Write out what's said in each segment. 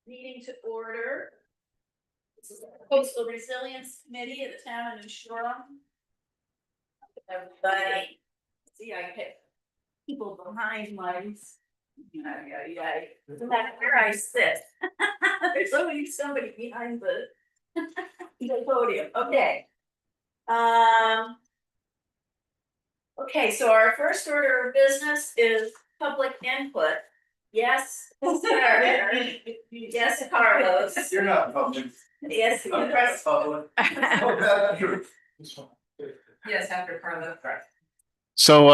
Meeting to order. This is the Coastal Resilience Committee of the town of New Shoreham. Everybody, see, I pick people behind lights. No matter where I sit, there's always somebody behind the podium. Okay. Okay, so our first order of business is public input. Yes, sir. Yes, Carlos. You're not public. Yes, I'm yes. public. Yes, after Carlos. So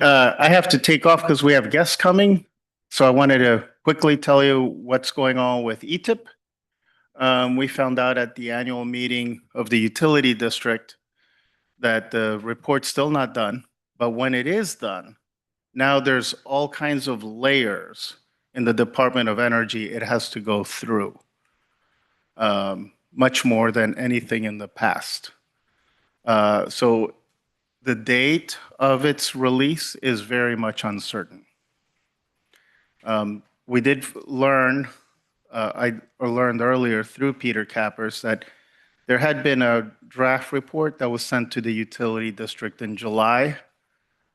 I have to take off because we have guests coming. So I wanted to quickly tell you what's going on with ETIP. We found out at the annual meeting of the utility district that the report's still not done. But when it is done, now there's all kinds of layers in the Department of Energy it has to go through, much more than anything in the past. So the date of its release is very much uncertain. We did learn, I learned earlier through Peter Kappers that there had been a draft report that was sent to the utility district in July,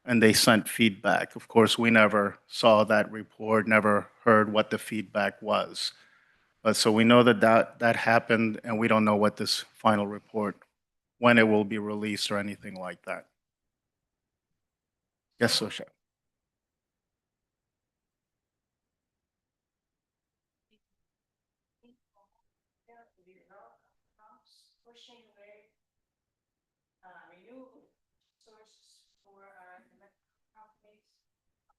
and they sent feedback. Of course, we never saw that report, never heard what the feedback was. But so we know that happened, and we don't know what this final report, when it will be released or anything like that. Yes, Sosha. Pushing away renewable sources for our companies.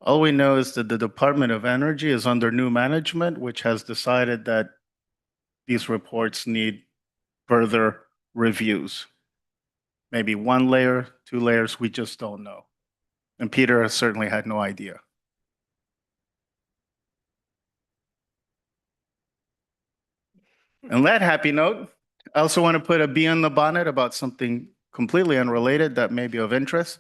All we know is that the Department of Energy is under new management, which has decided that these reports need further reviews. Maybe one layer, 2 layers, we just don't know. And Peter has certainly had no idea. On that happy note, I also want to put a bee on the bonnet about something completely unrelated that may be of interest.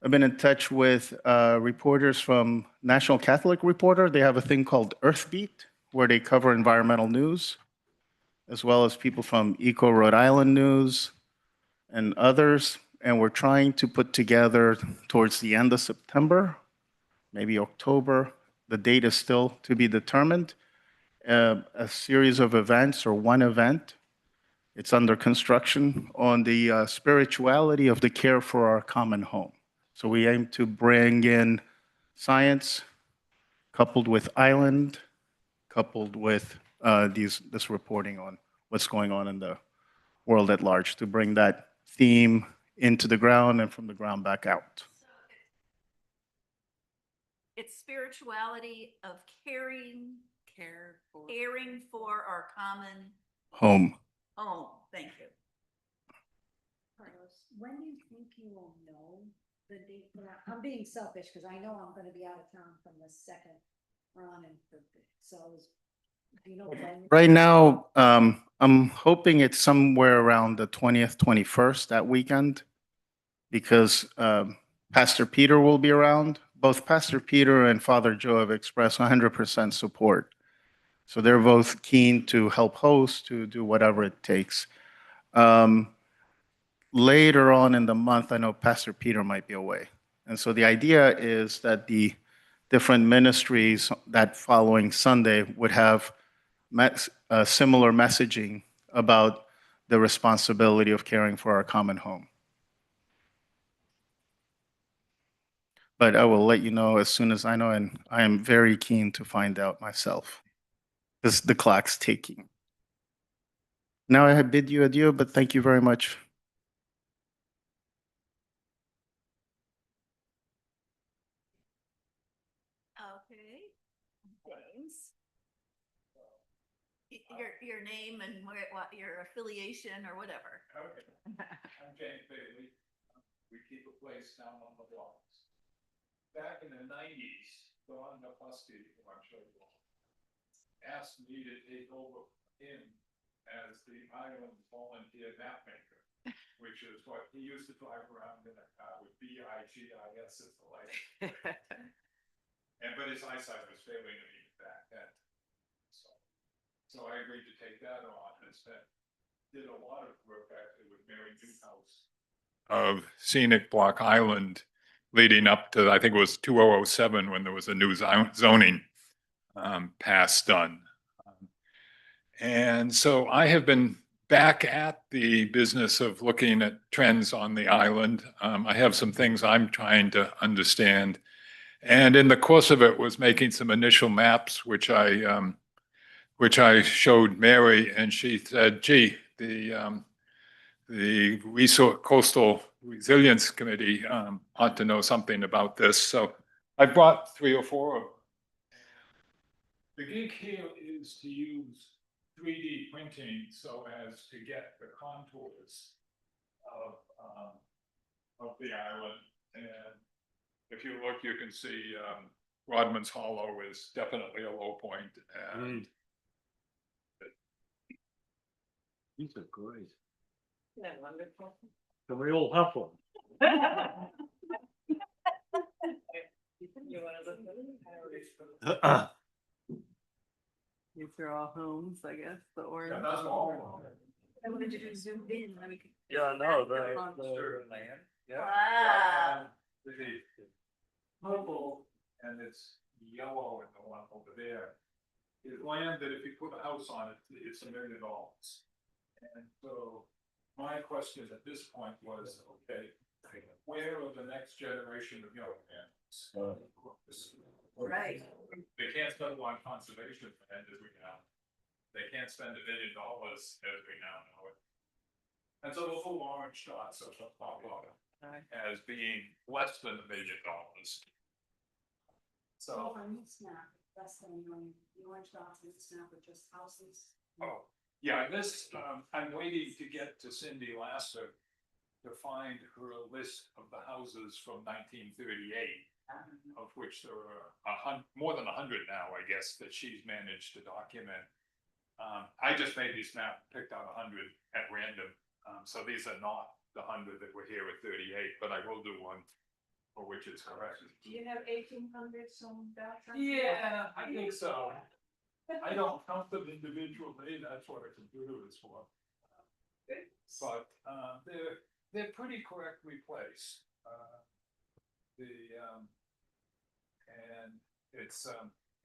I've been in touch with reporters from National Catholic Reporter. They have a thing called Earthbeat, where they cover environmental news, as well as people from Eco Rhode Island News and others. And we're trying to put together towards the end of September, maybe October, the date is still to be determined, a series of events or one event. It's under construction on the spirituality of the care for our common home. So we aim to bring in science coupled with island, coupled with this reporting on what's going on in the world at large, to bring that theme into the ground and from the ground back out. It's spirituality of caring for our common Home. home. Thank you. Carlos, when do you think you will know the date for that? I'm being selfish because I know I'm gonna be out of town from the second run and so do you know when? Right now, I'm hoping it's somewhere around the 20th, 21st, that weekend, because Pastor Peter will be around. Both Pastor Peter and Father Joe have expressed 100% support. So they're both keen to help host, to do whatever it takes. Later on in the month, I know Pastor Peter might be away. And so the idea is that the different ministries that following Sunday would have similar messaging about the responsibility of caring for our common home. But I will let you know as soon as I know, and I am very keen to find out myself, because the clock's ticking. Now I bid you adieu, but thank you very much. Okay. James. Your name and what your affiliation or whatever. Okay. I'm James Bailey. We keep a place down on the blocks. Back in the 90s, Don Napusky, who I'm sure you all asked me to take over him as the island volunteer map maker, which is what he used to drive around in a car with BIGIS as the light. But his eyesight was failing him even back then. So So I agreed to take that on and spent, did a lot of work actually with Mary Newhouse of Scenic Block Island leading up to, I think it was 2007 when there was a new zoning pass done. And so I have been back at the business of looking at trends on the island. I have some things I'm trying to understand. And in the course of it was making some initial maps, which I showed Mary, and she said, gee, the Coastal Resilience Committee ought to know something about this. So I brought 3 or 4 of them. The gig here is to use 3D printing so as to get the contours of the island. And if you look, you can see Rodman's Hollow is definitely a low point. And These are great. Isn't that wonderful? Can we all have one? You wanna look at it? These are all homes, I guess, the orange. that's all. I wanted to do zoom in, let me. Yeah, no, Land. Wow. The purple and it's yellow in the one over there is land that if you put a house on it, it's $1 million. And so my question at this point was, okay, where are the next generation of young men? Right. They can't spend on conservation land as we know. They can't spend $1 million as we now know it. And so the little orange dots are pop up as being less than $1 million. So, On this map, less than the orange dots in this map are just houses. oh, yeah, this, I'm waiting to get to Cindy Lasser to find her list of the houses from 1938, of which there are more than 100 now, I guess, that she's managed to document. I just made this map, picked out 100 at random. So these are not the 100 that were here at 38, but I will do one for which is correct. Do you have 1800 some dots? Yeah, I think so. I don't count them individually, that's what a computer is for. But they're pretty correctly placed. And it's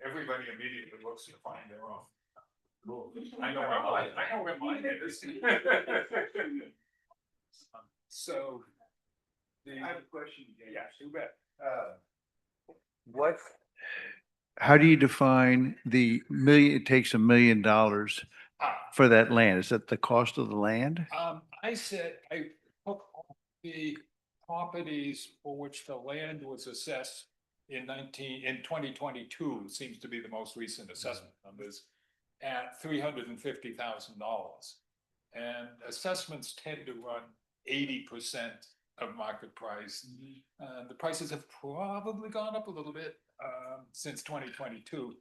everybody immediately looks to find their own. I know where mine is. So. I have a question. Yeah, you bet. What? How do you define the million, it takes $1 million for that land? Is that the cost of the land? I said, I took the properties for which the land was assessed in 2022, seems to be the most recent assessment numbers, at $350,000. And assessments tend to run 80% of market price. The prices have probably gone up a little bit since 2022.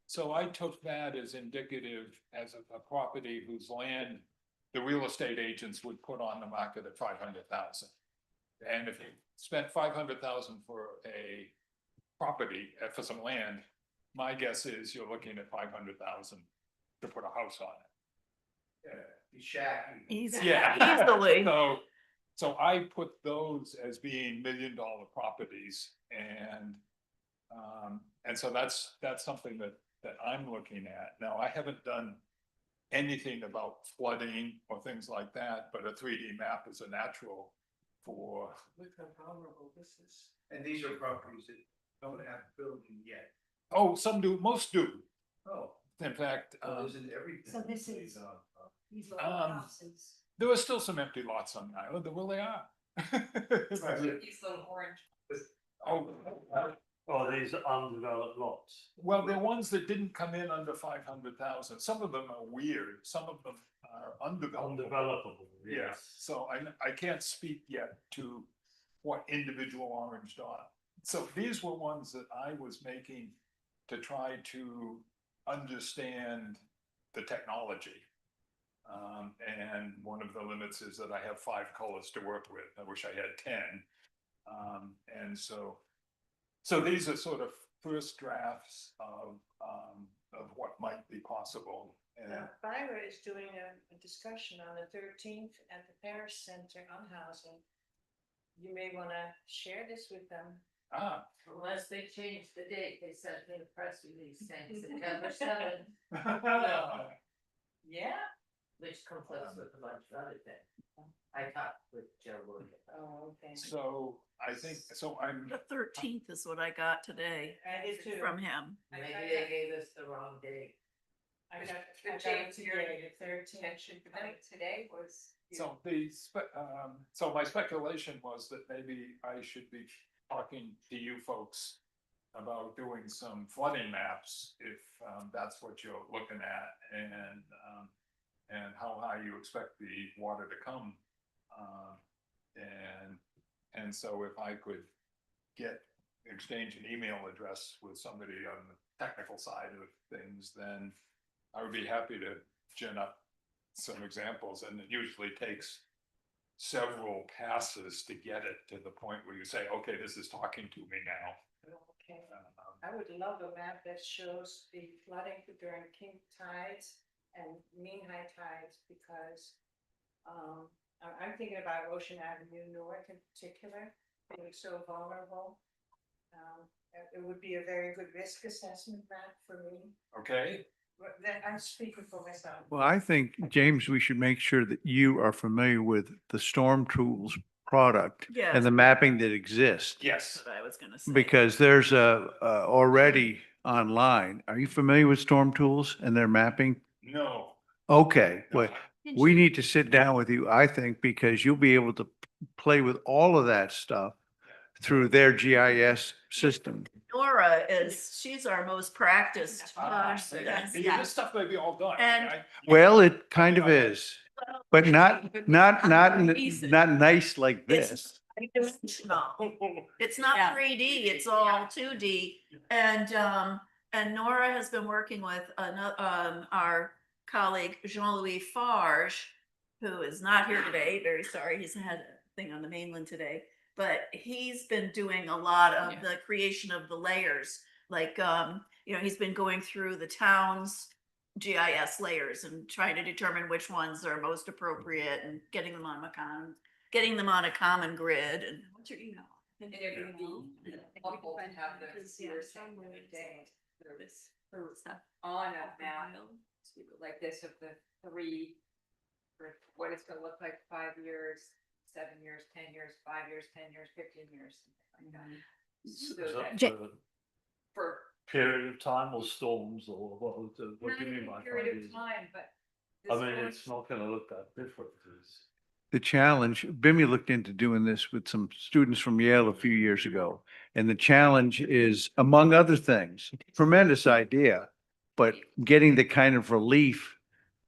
So I took that as indicative as a property whose land the real estate agents would put on the market at 500,000. And if you spent 500,000 for a property, for some land, my guess is you're looking at 500,000 to put a house on it. Easily. Yeah. Easily. So I put those as being $1 million properties, and so that's something that I'm looking at. Now, I haven't done anything about flooding or things like that, but a 3D map is a natural for. Look how vulnerable this is. And these are properties that don't have building yet. Oh, some do, most do. Oh. In fact, Isn't everything? So this is- These little houses. there are still some empty lots on the island. Well, they are. These little orange. Oh, Oh, these are undeveloped lots. well, the ones that didn't come in under 500,000, some of them are weird, some of them are undeveloped. Undevelopable, Yeah, so I can't speak yet to what individual orange dot. So these were ones that I was making to try to understand the technology. And one of the limits is that I have 5 colors to work with. I wish I had 10. And so these are sort of first drafts of of what might be possible. And Byra is doing a discussion on the 13th at the Parish Center on housing. You may want to share this with them. Unless they change the date, they sent me a press release saying September 7th, Yeah. which conflicts with a bunch of other things. I talked with Joe Williams. Oh, okay. so I think, so I'm, The 13th is what I got today I did too. from him. Maybe they gave us the wrong date. I got The it change today, the 13th. Attention, I think today was. so so my speculation was that maybe I should be talking to you folks about doing some flooding maps, if that's what you're looking at, and how high you expect the water to come. And so if I could exchange an email address with somebody on the technical side of things, then I would be happy to gin up some examples, and it usually takes several passes to get it to the point where you say, okay, this is talking to me now. Okay. I would love a map that shows the flooding during king tides and mean high tides, because I'm thinking about Ocean Avenue North in particular, being so vulnerable. It would be a very good risk assessment map for me, Okay, but then I'm speaking for myself. Well, I think, James, we should make sure that you are familiar with the Storm Tools product Yeah. and the mapping that exists. yes, That's what I was gonna say. Because there's already online. Are you familiar with Storm Tools and their mapping? no. Okay, no. well, we need to sit down with you, I think, because you'll be able to play with all of that stuff through their GIS system. Nora she's our most practiced person. This stuff may be all done. And- Well, it kind of is, but not nice like this. Dimensional. It's not Yeah. 3D, it's all 2D. And Nora has been working with our colleague Jean-Louis Farge, who is not here today. Very sorry, he's had a thing on the mainland today. But he's been doing a lot of the creation of the layers. Like, he's been going through the town's GIS layers and trying to determine which ones are most appropriate and getting them on a common grid. And what's your email? And it would be helpful to have the sewer segment day on a map like this of the three, or what it's gonna look like 5 years, 7 years, 10 years, 5 years, 10 years, 15 years, something like that. So that Ja- for period of time or storms or what do you mean by not a period 5 of years? time, but. I this mean, one- it's not gonna look that different. The challenge, Bimmy looked into doing this with some students from Yale a few years ago. And the challenge is, among other things, tremendous idea, but getting the kind of relief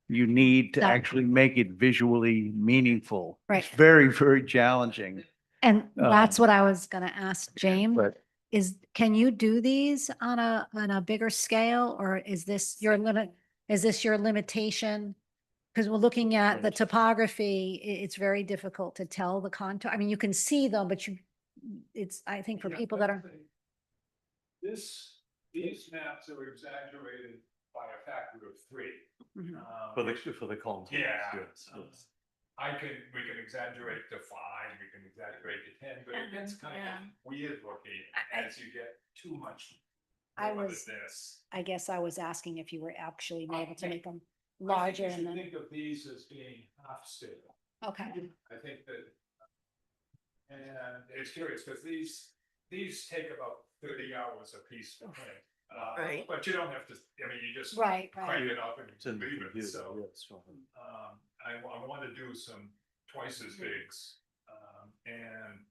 you need to That- actually make it visually meaningful. Right. It's very, very challenging. And that's Um, what I was gonna ask James, But can you do these on a bigger scale, or is this your limitation? Because we're looking at the topography, it's very difficult to tell the contour. I mean, you can see them, but I think for Yeah, people that are, These maps are exaggerated by a factor of 3. Mhm. For the context. Yeah. Yes, yes. We can exaggerate to 5, we can exaggerate to 10, but it gets kind Yeah. of weird looking as you get too much. I more than was- This. I guess I was asking if you were actually able to Okay. make them I larger think and you then, should think of these as being half scale. okay. I think that. And it's curious, because these take about 30 hours a piece to print. Right. But you don't have to, I mean, you just Right, crank right. it up and It's in the leave it, computer, so. yes, right. I want to do some twice as bigs. And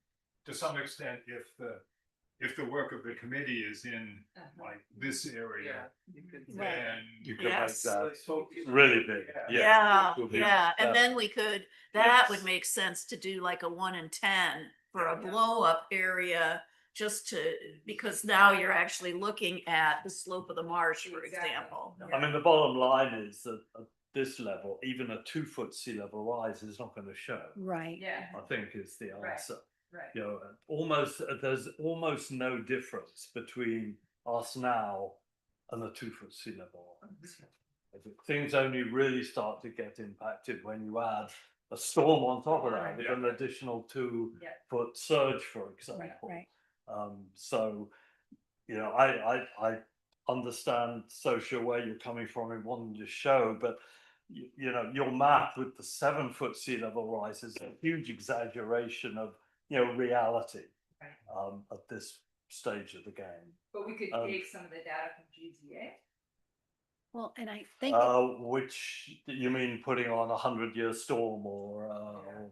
to some extent, if the work of the committee is in like this area, You could Right. then. You could make Yes. that really big. Yeah, It would be- yeah, and then that would Yes. make sense to do like a 1 in 10 for a blow up area. Because now you're actually looking at the slope of the marsh, for Exactly. example. I mean, the bottom line is that at this level, even a 2-foot sea level rise is not gonna show. Right. Yeah, I think is the Right. answer. right. You know, there's almost no difference between us now and a 2 foot sea level rise. Things only really start to get impacted when you add a storm on top of that with an additional 2 foot surge, for example. Right. So, you know, I understand social where you're coming from and wanting to show, but you know, your math with the 7 foot sea level rise is a huge exaggeration of, you know, reality at this stage of the game. But we could take some of the data from GZA. Well, and I think, Which you mean putting on a 100-year storm or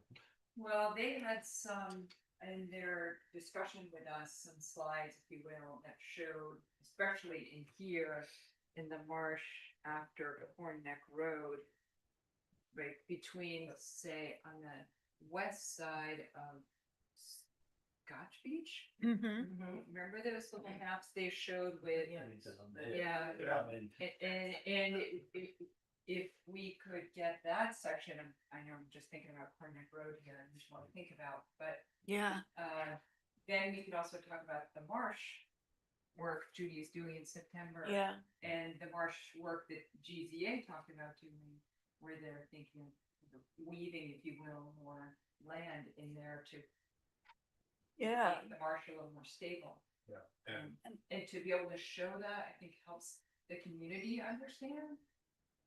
Well, they had some in their discussion with us, some slides, if you will, that showed, especially in here, in the marsh after Horn Neck Road, right between, say, on the west side of Scotch Beach. Remember those little maps they showed with, yeah, I mean, and if we could get that section, I know I'm just thinking about Horn Neck Road here, and just want to think about, but Yeah. then we could also talk about the marsh work Judy is doing in September. Yeah. And the marsh work that GZA talked about doing, where they're thinking of weaving, if you will, more land in there to Yeah. make the marsh a little more stable. Yeah, and And to be able to show that, I think helps the community understand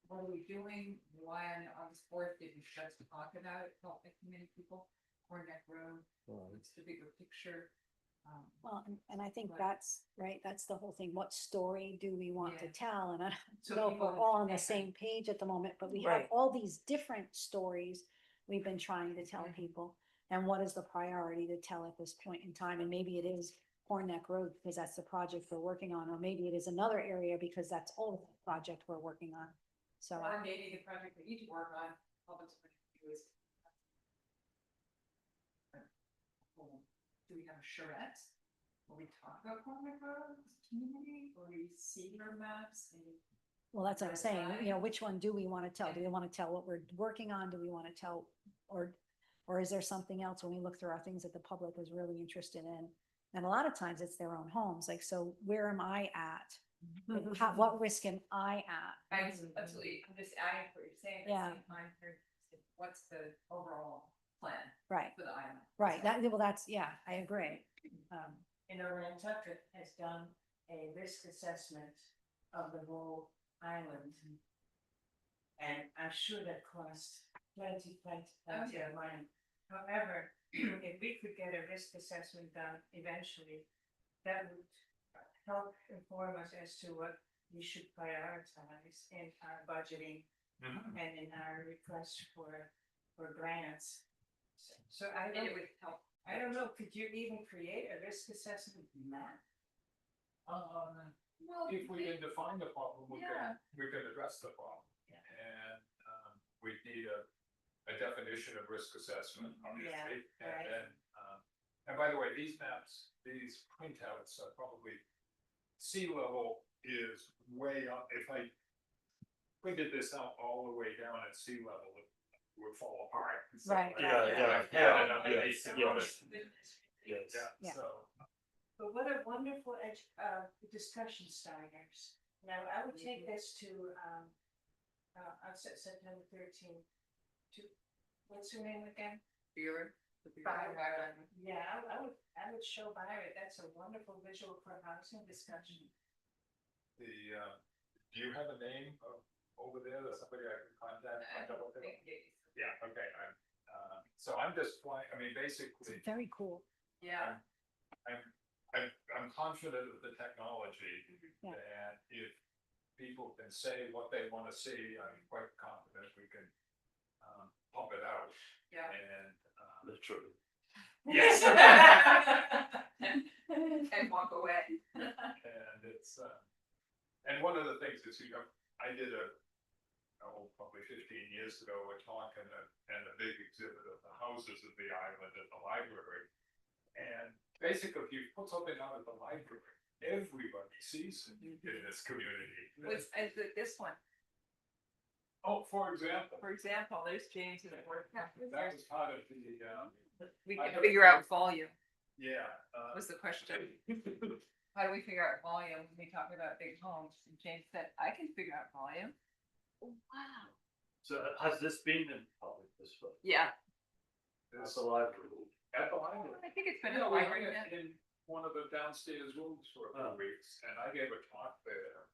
what are we doing, why on this board did we just talk about it, help the community people, Horn Neck Road, what's the bigger picture? well, and I think Right. that's, right, that's the whole thing. What story do we want to Yeah. tell? And I So don't know if people we're all on the understand. same page at the moment, but we have Right. all these different stories we've been trying to tell Mhm. people. And what is the priority to tell at this point in time? And maybe it is Horn Neck Road because that's the project we're working on, or maybe it is another area because that's all the project we're working on. So Or maybe the project we need to work on, public safety is. Do we have a charrette? Will we talk about Horn Neck Road as a community, will we see our maps and? well, that's what I'm saying, you know, which one do we want to tell? Do we want to tell what we're working on? Do we want to tell, or is there something else when we look through our things that the public is really interested in? And a lot of times it's their own homes, like, so where am I at? What risk am I at? Absolutely, I'm just adding what you're saying, Yeah. at the same time, what's the overall plan Right, for the island? right, that, well, that's, yeah, I agree. You know, Nantucket has done a risk assessment of the whole island. And I'm sure that cost plenty of money. However, if we could get a risk assessment done eventually, that would help inform us as to what we should prioritize in our budgeting and in our request for grants. So I And it don't, would help. I don't know, could you even create a risk assessment map? Well, if we can define the problem, Yeah. we can address the problem. Yeah. And, we need a definition of risk assessment, obviously, and right. then, and by the way, these maps, these printouts are probably, sea level is way up, if I printed this out all the way down at sea level, it would fall apart. So, Right. Yeah. Yes, Yes. Yeah. so, But what a wonderful discussion starters. Now, I would take this to, September 13th. To, what's her name again? Bureau. Byron. Yeah, I would show Byron, that's a wonderful visual for housing discussion. do you have a name of over there, that somebody I can contact? Yeah, okay, so I'm just flying, I mean, basically, Very cool. Yeah. I'm confident of the technology. Yeah. And if people can say what they want to see, I'm quite confident we can, pump it out. Yeah. And, Literally. yes. And walk away. And it's, and one of the things is, you know, I did probably 15 years ago, a talk and a big exhibit of the houses of the island at the library. And basically, if you put something out at the library, everybody sees it in this community. What's, this one, Oh, for example, there's James and work. that was part of the, We I can have- figure out volume, yeah. was the question. how do we figure out volume? We talked about big homes, and James said, I can figure out volume. Wow. So has this been in public this way? Yeah. That's a library. At the library. I think it's been. Yeah, a we while, had yeah. it in one of the downstairs rooms for a few weeks, and I gave a talk there.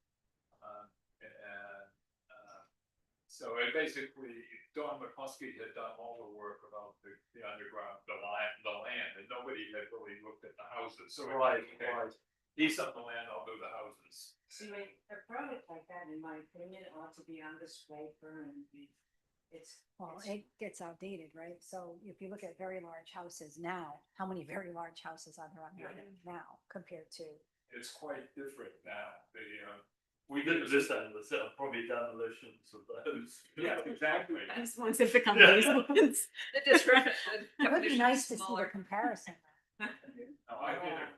So it basically, Don McCluskey had done all the work about the underground, the land, and nobody had really looked at the houses, so. Right, okay, right. He's on the land, I'll do the houses. See, a product like that, in my opinion, ought to be on display permanently. Well, it gets outdated, right? So if you look at very large houses now, how many very large houses are there on the island now compared to? It's quite different now, We did this end, there's probably demolitions of those. Yeah, exactly. These ones have become Yeah. these ones. The description. It would be nice to see the comparison. No, I did it.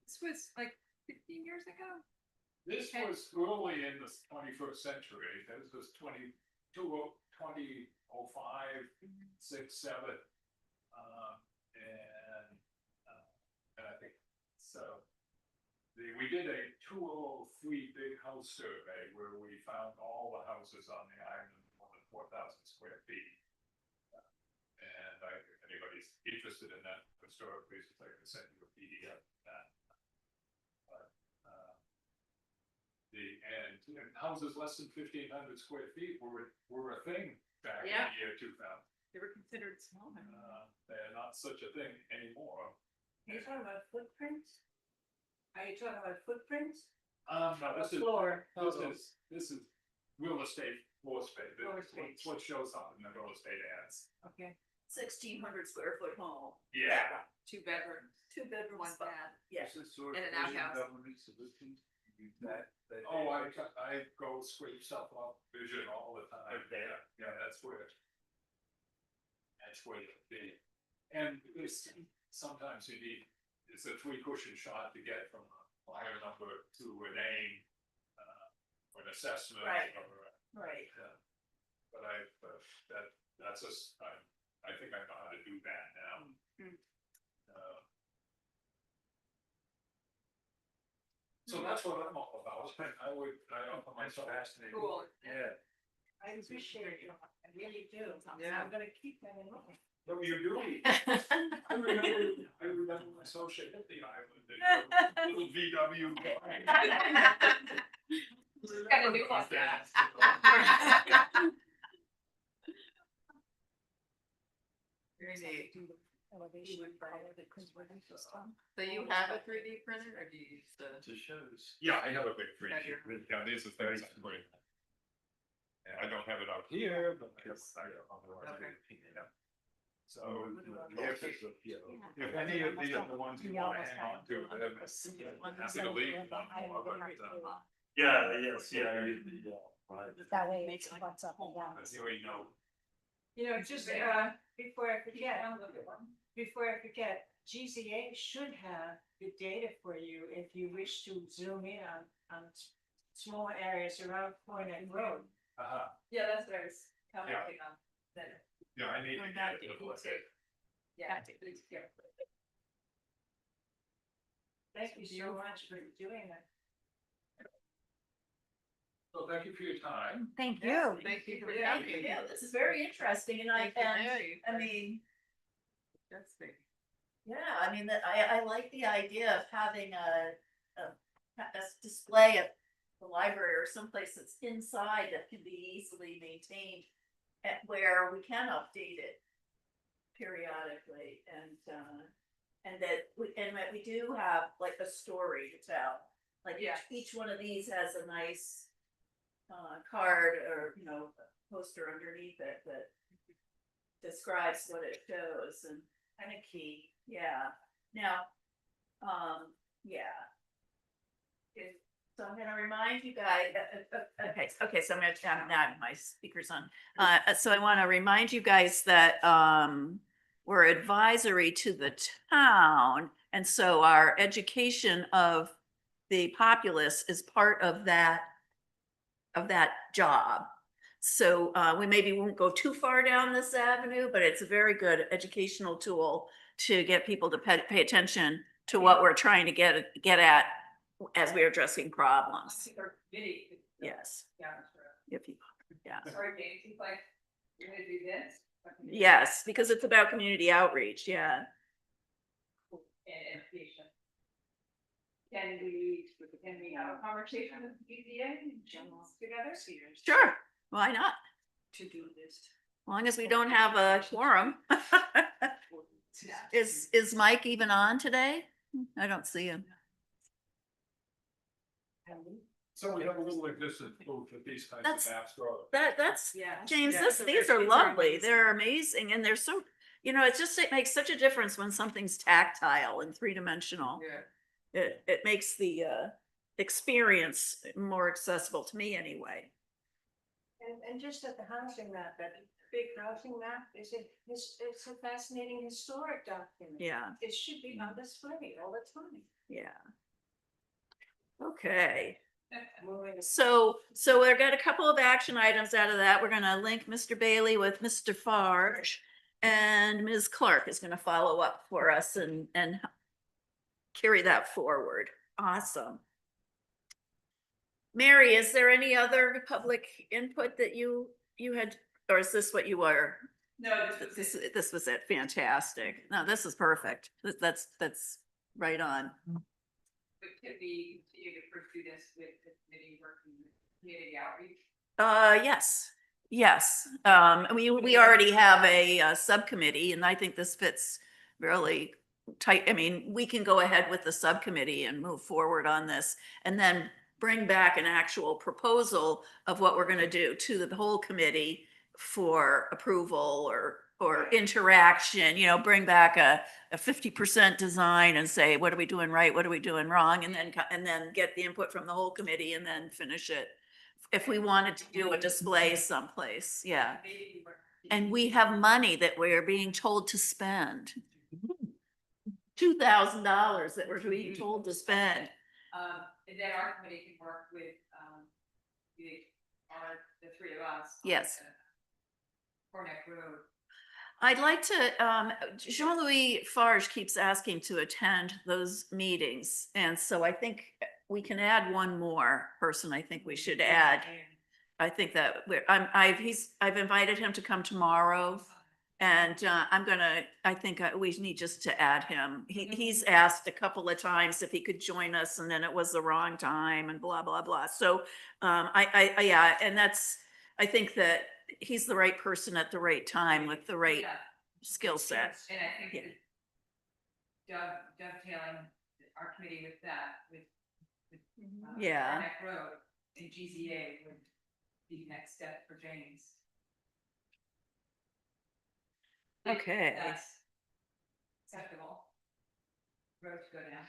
This was like 15 years ago. This Okay. was early in the 21st century. This was 2005, 6, 7. And I think so. We did a 203 big house survey where we found all the houses on the island, more than 4,000 square feet. And if anybody's interested in that historic places, I can send you a PDF of that. And houses less than 1,500 square feet were a thing back in Yeah. the year 2000. They were considered small. They're not such a thing anymore. Are you talking about footprints? Are you talking about footprints? No, this is, Floor. this is real estate floor space. Floor It's space. what shows up in the real estate ads. Okay. 1,600 square foot home, Yeah. 2 bedrooms, 2 bedrooms, one bath. yeah. Is this sort And of an outhouse. government solutions? That. Oh, I go scrape stuff off Vision all the time. Yeah, that's where it'd be. And it's, sometimes you need, it's a 3 cushion shot to get from a fire number to a name, or an assessment. Right. or Right. But that's just, I think I know how to do that now. So that's what I'm all about. I offer myself. Fascinating. Cool. Yeah. I appreciate you, I really do. Yeah. I'm gonna keep that in mind. No, you do. I remember myself shaking at the island, little VW. Got a new one. Very neat. Do the elevation and color because we're just, So you have a 3D printer or do you use the? To shows. Yeah, I have a big fridge. Have your- Yeah, these are things I bring. I don't have it out here, but I have on the Okay. yeah. So if any of the other ones you want to hang on to, I'm happy to leave one more, but Yeah, yes, yeah, right. that way it's what's up and down. you already know. You know, just, before I forget, GZA should have the data for you if you wish to zoom in on small areas around Point Neck Road. Yeah, that's what I was commenting on. That Yeah, I need to Going get back it to to look YouTube. at. Yeah. Thank you so much for doing that. So thank you for your time. Thank you. Thank you for Yeah, coming. yeah, this is very interesting and I mean, That's big. yeah, I mean, I like the idea of having a display at the library or someplace that's inside that can be easily maintained at where we can update it periodically and that we do have like a story to tell. Like Yeah. each one of these has a nice card or, poster underneath it that describes what it shows and kind of key, yeah. Now, yeah. So I'm gonna remind you guys, okay, so now my speaker's on. So I wanna remind you guys that, we're advisory to the town. And so our education of the populace is part of that job. So we maybe won't go too far down this avenue, but it's a very good educational tool to get people to pay attention to what we're trying to get at as we're addressing problems. Or committee. Yes, Yeah. if you, yeah. Sorry, James, he's like, we're gonna do this. Yes, because it's about community outreach, yeah. And education. Can we have a conversation with BZA together? Sure, why not? To do this. As long as we don't have a quorum. Is Mike even on today? I don't see him. So we have a little existence proof that these kinds That's- of maps grow. That's, Yeah. James, Yeah, this, so these they're- are these lovely. amazing. They're amazing and they're so, it makes such a difference when something's tactile and three-dimensional. Yeah. It makes the experience more accessible to me anyway. And just at the housing map, that big housing map, it's a fascinating historic document. Yeah, It should be on display all the time. yeah. Okay. Moving So we've got a couple of action items out of that. We're gonna link Mr. Bailey with Mr. Farge. And Ms. Clark is gonna follow up for us and carry that forward. Awesome. Mary, is there any other public input that you had, or is this what you were? No, this was it. This was it. Fantastic. No, this is perfect. That's right on. But could we continue to pursue this with the committee working with community outreach? Yes. We already have a subcommittee and I think this fits really tight. I mean, we can go ahead with the subcommittee and move forward on this and then bring back an actual proposal of what we're gonna do to the whole committee for approval or interaction, bring back a 50% design and say, what are we doing right? What are we doing wrong? And then get the input from the whole committee and then finish it. If we wanted to do a display someplace, yeah. Maybe we're- And we have money that we're being told to spend. $2,000 that we're being told to spend. And then our committee can work with, the three of us. on Yes. the Cornet Road. I'd like to, Jean-Louis Farge keeps asking to attend those meetings. And so I think we can add one more person I think we should add. I think that I've invited him to come tomorrow. And I think we need just to add him. He's asked a couple of times if he could join us and then it was the wrong time and blah, blah, blah. So yeah, and I think that he's the right person at the right time with the right Yeah. skill set. And I think Yeah. that dovetailing our committee with that, with. Yeah. Cornet Road and GZA would be the next step for James. If Okay. That's acceptable. Road to go down.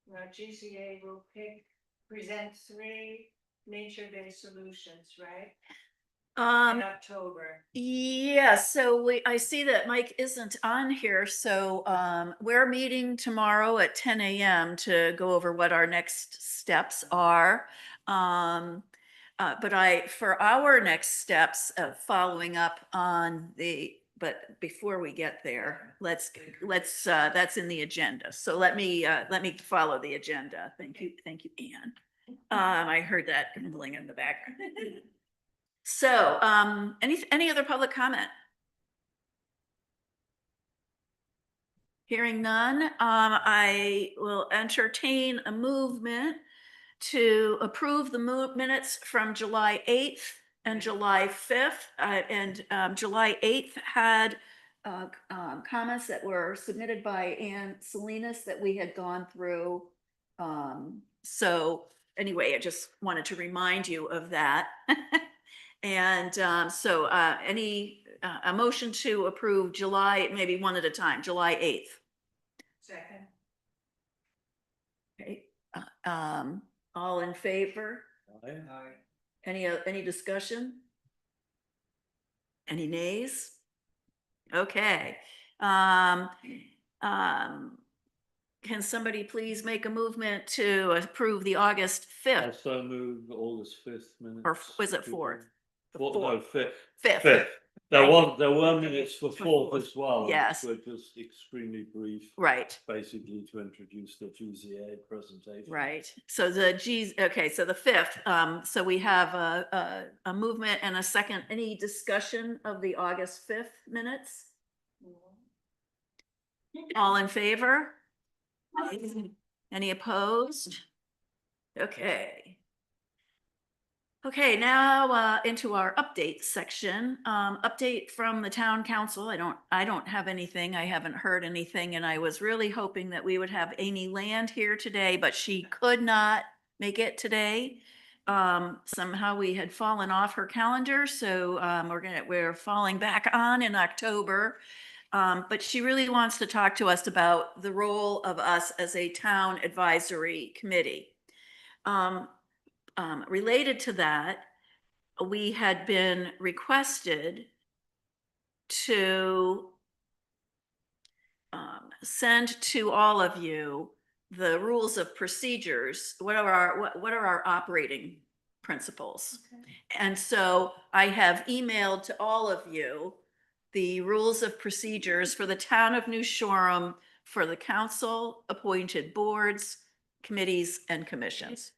Now GCA will present 3 Nature Day solutions, right? In October. Yeah, so I see that Mike isn't on here, so we're meeting tomorrow at 10 a.m. to go over what our next steps are. But for our next steps, following up on but before we get there, let's that's in the agenda. So let me follow the agenda. Thank you, Anne. I heard that rumbling in the background. So, any other public comment? Hearing none, I will entertain a movement to approve the minutes from July 8th and July 5th. And July 8th had comments that were submitted by Ann Salinas that we had gone through. So anyway, I just wanted to remind you of that. And so a motion to approve July, maybe one at a time, July 8th. Second. Okay, all in favor? Any discussion? Any nays? Okay. Can somebody please make a movement to approve the August 5th? Also move August 5th minutes. Or was it 4th? The No, 5th. 5th. 5th. There were minutes for fourth as well. which Yes. were just extremely brief, Right. basically to introduce the GZA presentation. Right, so the G's, okay, so the fifth, so we have a movement and a second, any discussion of the August fifth minutes? All in favor? Any opposed? Okay. Okay, now into our update section. Update from the town council. I don't have anything. I haven't heard anything, and I was really hoping that we would have Amy Land here today, but she could not make it today. Somehow we had fallen off her calendar, so we're falling back on in October. But she really wants to talk to us about the role of us as a town advisory committee. Related to that, we had been requested to send to all of you the rules of procedures. What are our operating principles? And so I have emailed to all of you the rules of procedures for the town of New Shoreham for the council appointed boards, committees, and commissions.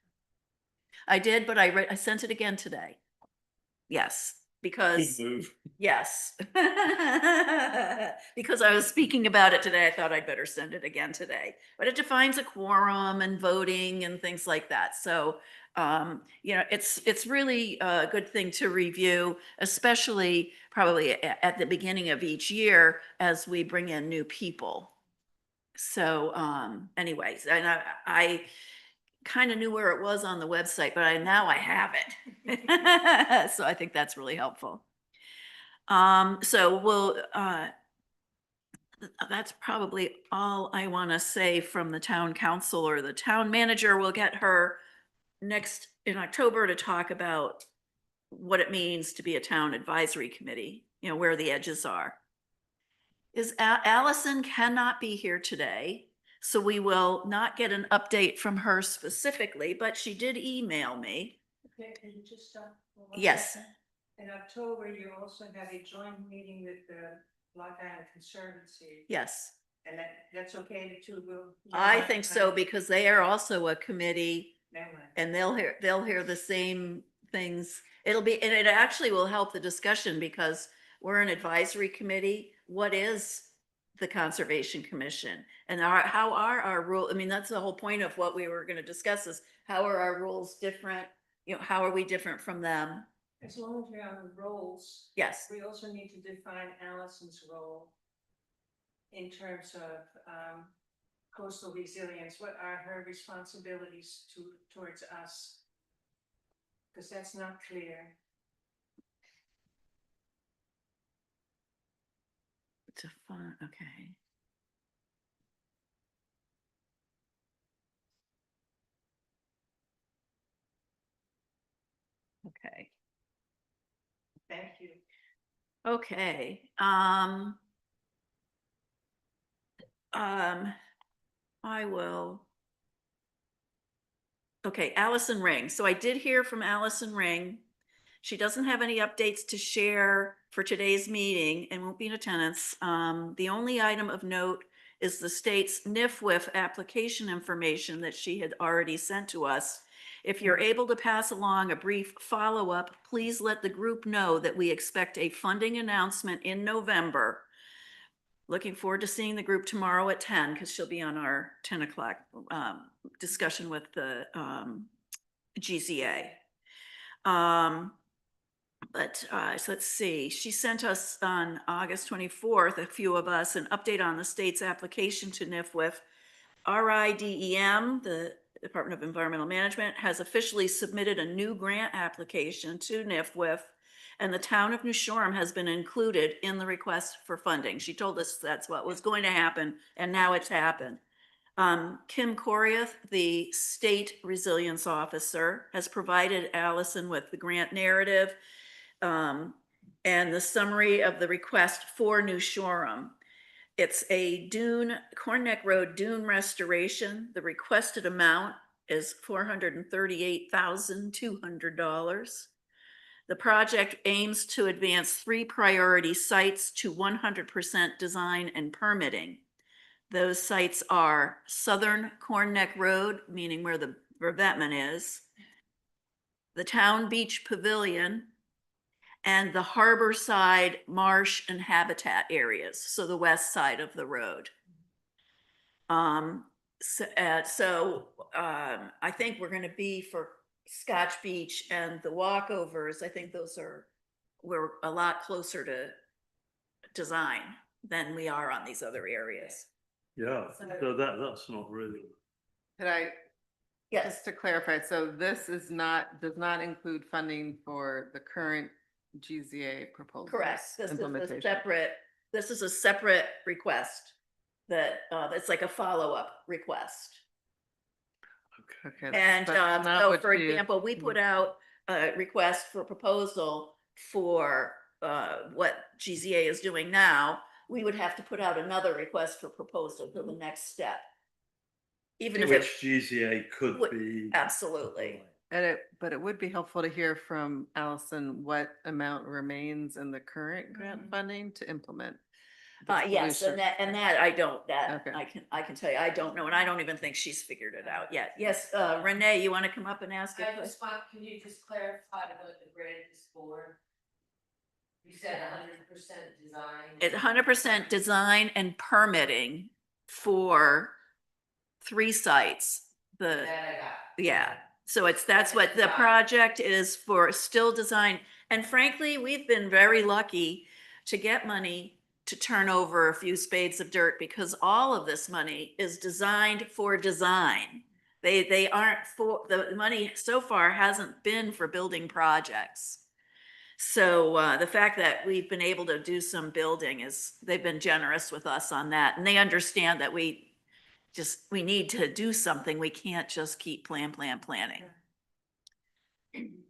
I did, but I sent it again today. Yes, because, Good move. yes. Because I was speaking about it today, I thought I'd better send it again today. But it defines a quorum and voting and things like that. So, it's really a good thing to review, especially probably at the beginning of each year as we bring in new people. So, anyways, and I kind of knew where it was on the website, but now I have it. So I think that's really helpful. So that's probably all I want to say from the town council or the town manager. We'll get her next in October to talk about what it means to be a town advisory committee, where the edges are. Allison cannot be here today, so we will not get an update from her specifically, but she did email me. Okay, can you just stop? for 1 Yes. second? In October, you also have a joint meeting with the Block Island Conservancy, Yes, and that's okay, the two will. I think so, because they are also a committee Never mind. and they'll hear the same things. And it actually will help the discussion because we're an advisory committee. What is the Conservation Commission? And how are our rules? I mean, that's the whole point of what we were going to discuss is how are our rules different? How are we different from them? As long as we're on the roles, Yes, we also need to define Allison's role in terms of coastal resilience. What are her responsibilities towards us? Because that's not clear. it's a fun, okay. Okay. Thank you. Okay, I will. Okay, Allison Ring. So I did hear from Allison Ring. She doesn't have any updates to share for today's meeting and won't be in attendance. The only item of note is the state's NIFWIF application information that she had already sent to us. If you're able to pass along a brief follow-up, please let the group know that we expect a funding announcement in November. Looking forward to seeing the group tomorrow at 10 because she'll be on our 10 o'clock discussion with the GZA. So let's see, she sent us on August 24th, a few of us, an update on the state's application to NIFWIF. RIDEM, the Department of Environmental Management, has officially submitted a new grant application to NIFWIF, and the town of New Shoreham has been included in the request for funding. She told us that's what was going to happen, and now it's happened. Kim Coriath, the State Resilience Officer, has provided Allison with the grant narrative and the summary of the request for New Shoreham. It's a Corn Neck Road dune restoration. The requested amount is $438,200. The project aims to advance 3 priority sites to 100% design and permitting. Those sites are Southern Corn Neck Road, meaning where the revetment is, the Town Beach Pavilion, and the harbor side marsh and habitat areas, so the west side of the road. I think we're gonna be for Scotch Beach and the walkovers. I think we're a lot closer to design than we are on these other areas. Yeah, so that's not really. Could I, Yes, just to clarify, so this is not, does not include funding for the current GZA proposal? correct. This is a implementation. separate request that, it's like a follow-up request. Okay. And but not so, what for you- example, we put out a request for proposal for what GZA is doing now. We would have to put out another request for proposal for the next step. Even if it, Which GZA could would- be. absolutely. But it would be helpful to hear from Allison what amount remains in the current grant funding to implement. the Yes, solution. and that I don't, Okay. I can tell you, I don't know, and I don't even think she's figured it out yet. Yes, Renee, you want to come up and ask? a question? Can you just clarify what the grant is for? You said 100% design. It's 100% design and permitting for 3 sites. That I got. Yeah, so that's what the Design. project is for, still design. And frankly, we've been very lucky to get money to turn over a few spades of dirt, because all of this money is designed for design. They aren't for, the money so far hasn't been for building projects. So the fact that we've been able to do some building they've been generous with us on that. And they understand that we need to do something. We can't just keep planning.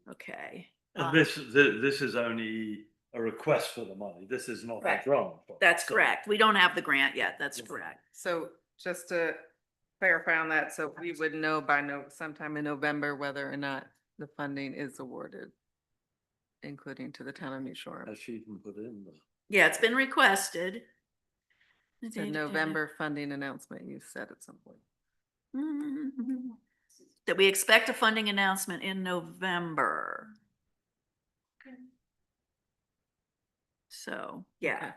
Okay. And this is only a request for the money. This is not a Correct. grant. That's So- correct. We don't have the grant yet. That's Yeah. correct. So just to clarify on that, so we would know by sometime in November whether or not the funding is awarded, including to the town of New Shore. As she can put in there. Yeah, it's been requested. The November funding announcement you said at some point. That we expect a funding announcement in November. So, yeah. Okay.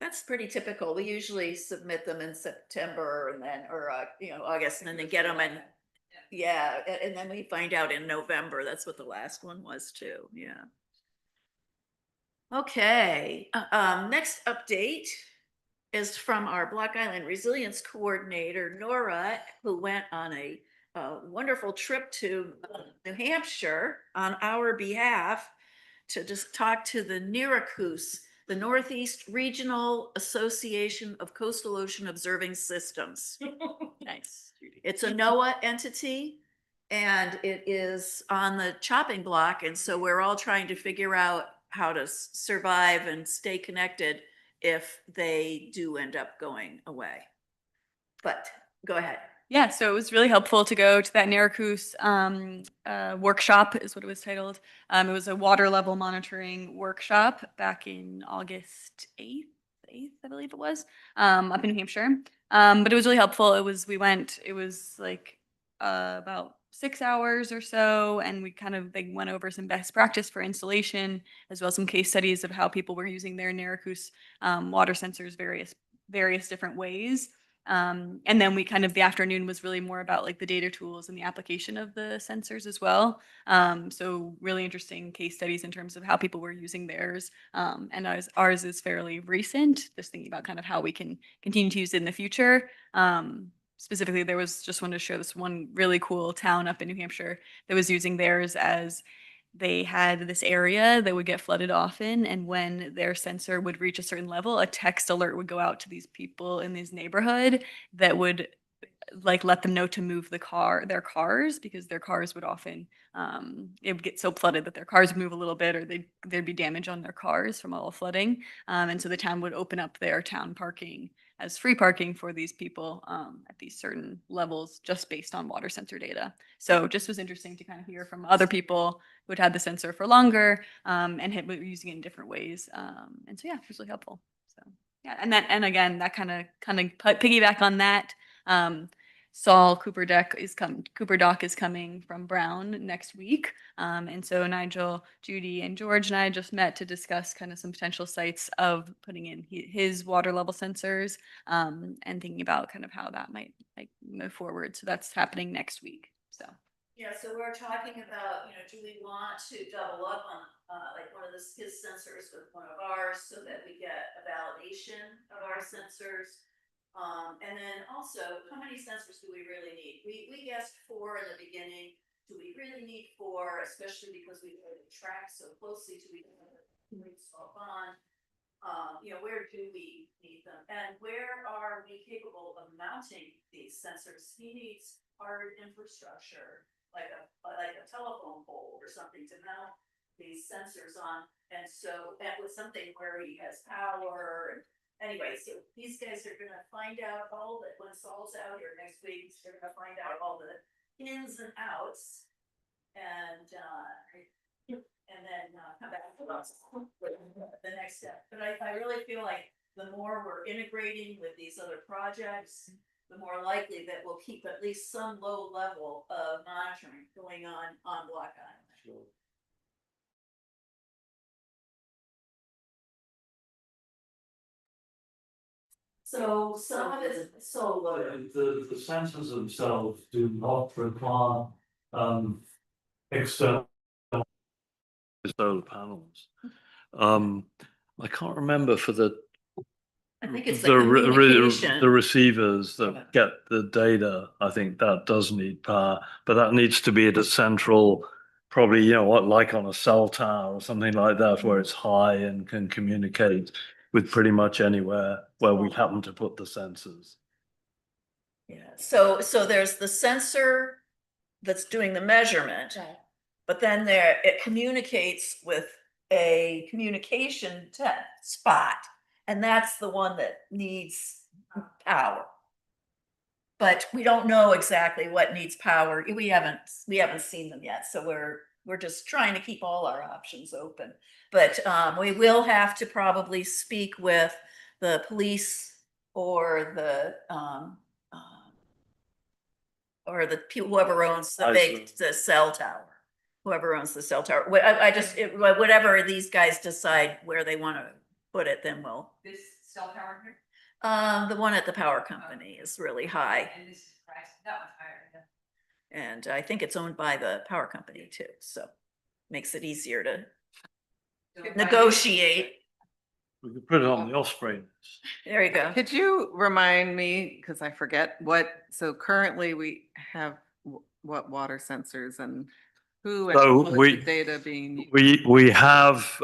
That's pretty typical. We usually submit them in September and then, or, August, and then they get them in. Yeah, and then we find out in November. That's what the last one was too, yeah. Okay, next update is from our Block Island Resilience Coordinator, Nora, who went on a wonderful trip to New Hampshire on our behalf to just talk to the NERACOOS, the Northeast Regional Association of Coastal Ocean Observing Systems. Nice. It's a NOAA entity, and it is on the chopping block. And so we're all trying to figure out how to survive and stay connected if they do end up going away. But go ahead. Yeah, so it was really helpful to go to that NERACOOS workshop, is what it was titled. It was a water level monitoring workshop back in August 8th, I believe it was, up in New Hampshire. But it was really helpful. It was like about 6 hours or so, and they went over some best practice for installation, as well as some case studies of how people were using their NERACOOS water sensors various different ways. And then the afternoon was really more about like the data tools and the application of the sensors as well. So really interesting case studies in terms of how people were using theirs. And ours is fairly recent, just thinking about kind of how we can continue to use it in the future. Specifically, there was just wanted to show this one really cool town up in New Hampshire that was using theirs as they had this area that would get flooded often, and when their sensor would reach a certain level, a text alert would go out to these people in this neighborhood that would like let them know to move their cars, because their cars would often it would get so flooded that their cars would move a little bit, or there'd be damage on their cars from all the flooding. And so the town would open up their town parking as free parking for these people at these certain levels just based on water sensor data. So just was interesting to kind of hear from other people who had had the sensor for longer and were using it in different ways. And so yeah, it was really helpful. So yeah, and again, that kind of piggyback on that. Saul Cooper Dock is coming from Brown next week. And so Nigel, Judy, and George and I just met to discuss kind of some potential sites of putting in his water level sensors and thinking about kind of how that might move forward. So that's happening next week. So Yeah, so we're talking about, do we want to double up on like one of his sensors with one of ours so that we get a validation of our sensors? And then also, how many sensors do we really need? We guessed 4 in the beginning. Do we really need 4, especially because we track so closely to each other? Where do we need them? And where are we capable of mounting these sensors? He needs hard infrastructure, like a telephone pole or something to mount these sensors on. And so that was something where he has power. Anyway, so these guys are gonna find out all that when Saul's out here next week, they're gonna find out all the ins and outs. And then come back to us with the next step. But I really feel like the more we're integrating with these other projects, the more likely that we'll keep at least some low level of monitoring going on Block Island. Sure. So some of it is solar. The sensors themselves do not require external solar panels. I can't remember for I think it's the communication. the receivers that get the data. I think that does need power, but that needs to be at a central, probably like on a cell tower or something like that, where it's high and can communicate with pretty much anywhere where we happen to put the sensors. Yeah, so there's the sensor that's doing the measurement, but then it communicates with a communication spot, and that's the one that needs power. But we don't know exactly what needs power. We haven't seen them yet, so we're just trying to keep all our options open. But we will have to probably speak with the police or whoever owns the cell tower. Whoever owns the cell tower. Whatever these guys decide where they want to put it, then we'll. This cell tower here? The one at the power company is really high. And this is price, that one's higher, yeah. And I think it's owned by the power company too, so makes it easier to negotiate. We could put it on the Osprey. There you go. Could you remind me, because I forget so currently we have what water sensors and who and So what is the data being? We have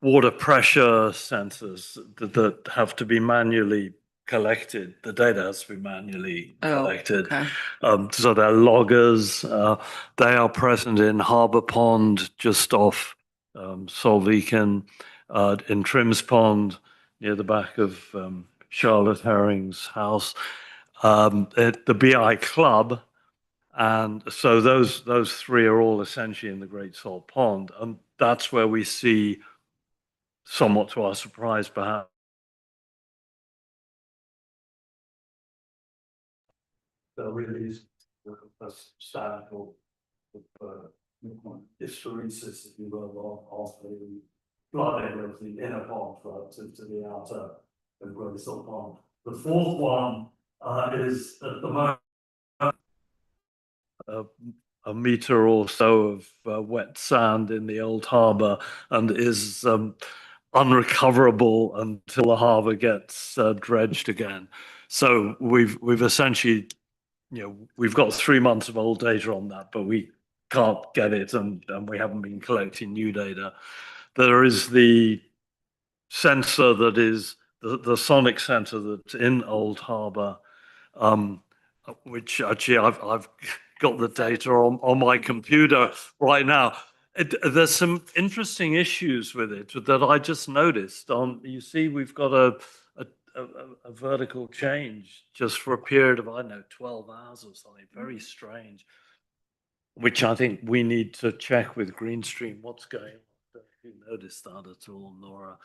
water pressure sensors that have to be manually collected. The data has to be manually collected. Okay. So they're loggers. They are present in Harbour Pond, just off Solviken, in Trims Pond, near the back of Charlotte Herring's house, at the BI Club. And so those 3 are all essentially in the Great Salt Pond. And that's where we see, somewhat to our surprise perhaps, there really is a substantial hysteresis, if you will, of the flooding of the inner pond relative to the outer of Great Salt Pond. The 4th one is at the moment a meter or so of wet sand in the old harbour, and is unrecoverable until the harbour gets dredged again. So we've essentially, we've got 3 months of old data on that, but we can't get it, and we haven't been collecting new data. There is the sensor that is the sonic sensor that's in Old Harbour, which actually I've got the data on my computer right now. There's some interesting issues with it that I just noticed. You see, we've got a vertical change just for a period of, I don't know, 12 hours or something, very strange. Which I think we need to check with Greenstream, what's going on. Have you noticed that at all, Nora?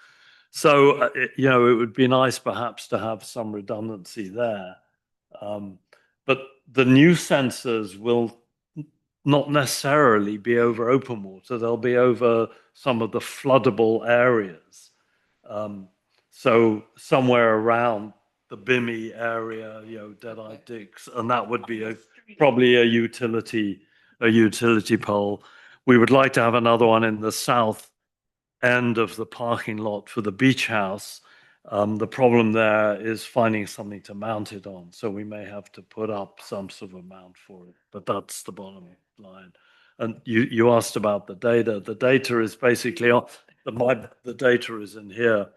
So, you know, it would be nice perhaps to have some redundancy there. But the new sensors will not necessarily be over open water. They'll be over some of the floodable areas. So somewhere around the Bimmy area, you know, Deadeye Dicks, and that would be probably a utility pole. We would like to have another one in the south end of the parking lot for the beach house. The problem there is finding something to mount it on. So we may have to put up some sort of a mount for it, but that's the bottom line. And you asked about the data. The data is basically the data is in here.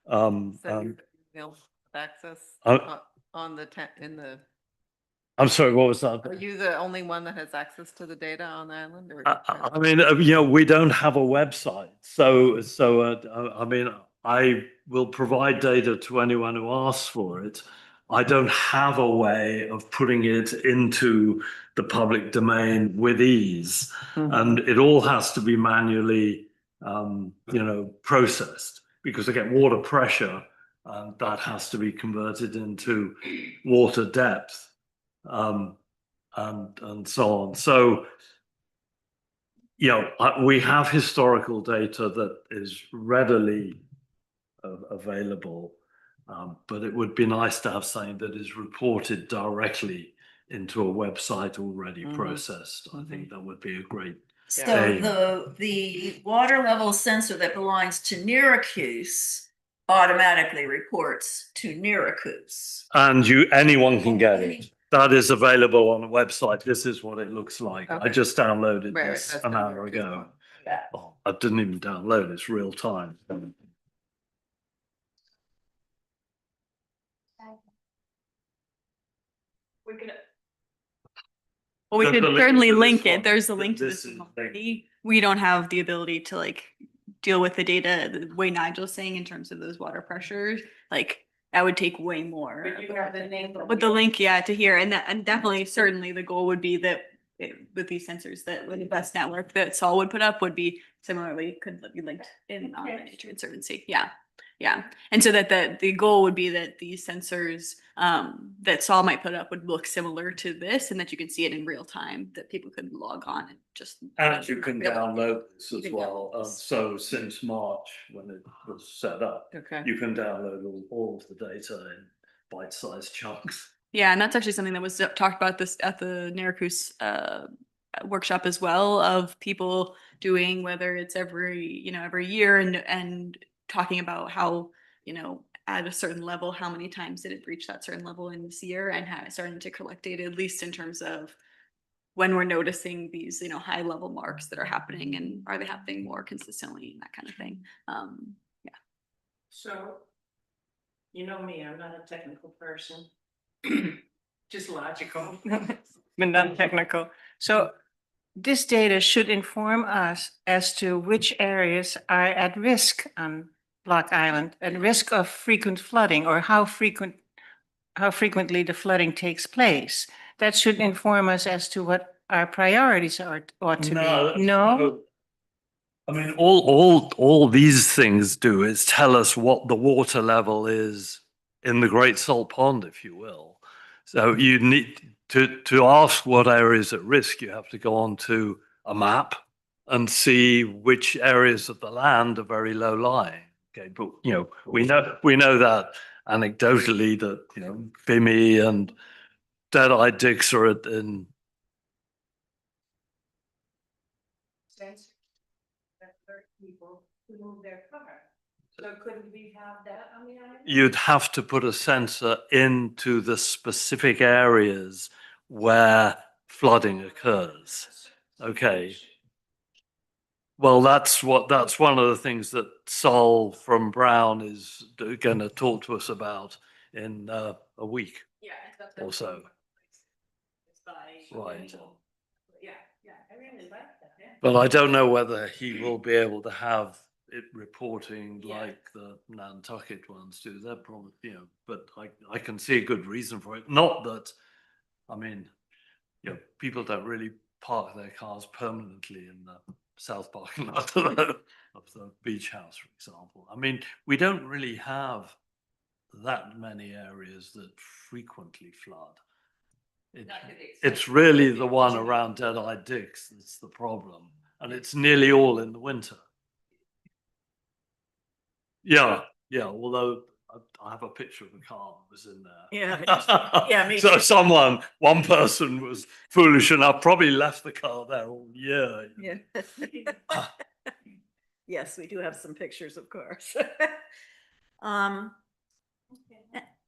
They'll access on the in the. I'm sorry, what was that? Are you the only one that has access to the data on the island? Or I mean, you know, we don't have a website, so I mean, I will provide data to anyone who asks for it. I don't have a way of putting it into the public domain with ease, and it all has to be manually, you know, processed because again, water pressure, that has to be converted into water depth. And so on. So, you know, we have historical data that is readily available, but it would be nice to have something that is reported directly into a website already processed. I think that would be a great So the water level sensor that belongs to Syracuse automatically reports to Syracuse. And anyone can get it. That is available on the website. This is what it looks like. I just downloaded this an hour ago. Oh, I didn't even download it. It's real time. We could. Well, we There's could a link certainly to this link it. one. There's a link to This this is one the link. already. We don't have the ability to like deal with the data the way Nigel's saying in terms of those water pressures. Like that would take way more. But you have the name. But the link, yeah, to here, and definitely, certainly, the goal would be that with these sensors, that with the best network that Saul would put up would be similarly could be linked in on the Nature Conservancy. Yeah, yeah, and so that the goal would be that these sensors that Saul might put up would look similar to this, and that you can see it in real time, that people could log on and just. And you can really- download this You as can well. download this. So since March, when it was set up, Okay. you can download all of the data in bite-sized chunks. Yeah, and that's actually something that was talked about this at the Syracuse workshop as well, of people doing, whether it's every year and talking about how, at a certain level, how many times did it breach that certain level in this year, and starting to collect data, at least in terms of when we're noticing these, high level marks that are happening, and are they happening more consistently, and that kind of thing. Yeah. So, you know me, I'm not a technical person. Just logical, but not technical. So this data should inform us as to which areas are at risk on Block Island, at risk of frequent flooding, or how frequently the flooding takes place. That should inform us as to what our priorities ought to be. No? I mean, all these things do is tell us what the water level is in the Great Salt Pond, if you will. So you need to ask what areas at risk. You have to go onto a map and see which areas of the land are very low lying. Okay, but we know that anecdotally that Bimmy and Deadeye Dicks are in. People who move their car. So couldn't we have that on the island? You'd have to put a sensor into the specific areas where flooding occurs. Okay. Well, that's one of the things that Sol from Brown is going to talk to us about in a week. Yeah. Or so. Right. Yeah, I really like that. Yeah. But I don't know whether he will be able to have it reporting Yeah. like the Nantucket ones do. They're probably, but I can see a good reason for it. Not that, I mean, people don't really park their cars permanently in the south parking lot of the beach house, for example. I mean, we don't really have that many areas that frequently flood. It's really the one around Deadeye Dix that's the problem, and it's nearly all in the winter. Yeah, although I have a picture of a car that was in there. Yeah, yeah, me So too. one person was foolish enough, probably left the car there all year. Yeah. Yes, we do have some pictures, of course.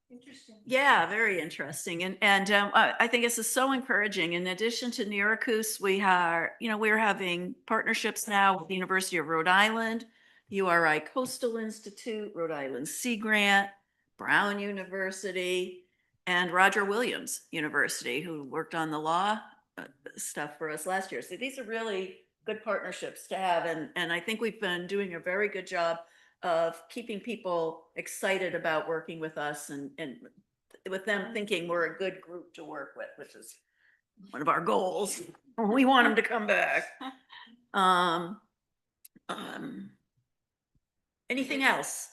Interesting. Yeah, very interesting. And I think this is so encouraging. In addition to Syracuse, we're having partnerships now with the University of Rhode Island, URI Coastal Institute, Rhode Island Sea Grant, Brown University, and Roger Williams University, who worked on the law stuff for us last year. So these are really good partnerships to have. And I think we've been doing a very good job of keeping people excited about working with us and with them thinking we're a good group to work with, which is one of our goals. We want them to come back. Anything else?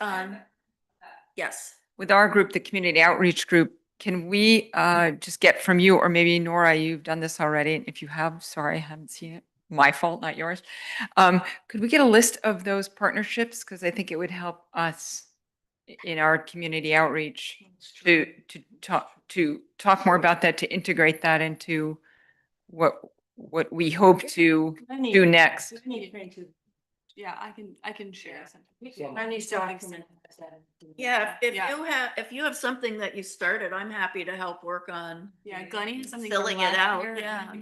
Yes. With our group, the community outreach group, can we just get from you, or maybe Nora, you've done this already, and if you have, sorry, I haven't seen it. My fault, not yours. Could we get a list of those partnerships? Because I think it would help us in our community outreach to talk more about that, to integrate that into what we hope to do next. Yeah, I can share something. I need to document. Yeah, Yeah. if you have something that you started, I'm happy to help work on. Yeah, Glennie has something. Filling from it last out, year. yeah.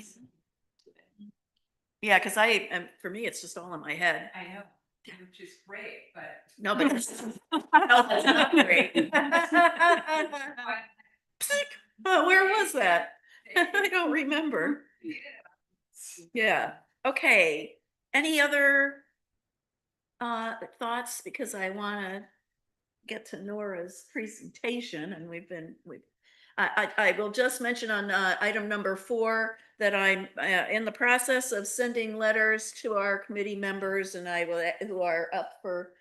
Yeah, because for me, it's just all in my head. I know, which is great, but. No, but no, that's not great. Oh, where was that? I don't remember. Yeah, okay. Any other thoughts? Because I want to get to Nora's presentation, and I will just mention on item number 4 that I'm in the process of sending letters to our committee members and who are up for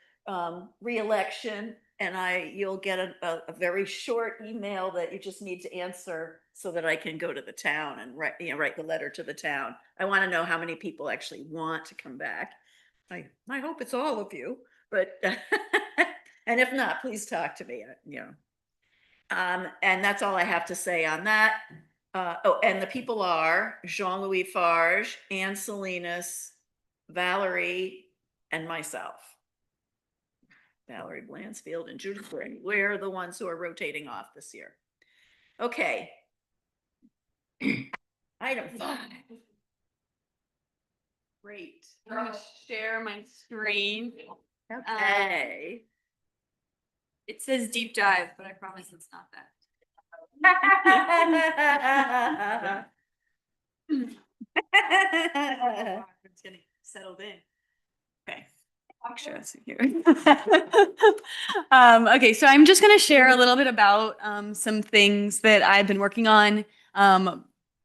re-election. And you'll get a very short email that you just need to answer so that I can go to the town and write the letter to the town. I want to know how many people actually want to come back. I hope it's all of you, but and if not, please talk to me. And that's all I have to say on that. And the people are Jean-Louis Farge, Anne Salinas, Valerie, and myself. Valerie Blansfield and Judith Gray. We're the ones who are rotating off this year. Okay. Item 5. Great. I'm gonna share my screen. Okay. It says deep dive, but I promise it's not that. It's getting settled in. Okay. Okay, so I'm just going to share a little bit about some things that I've been working on.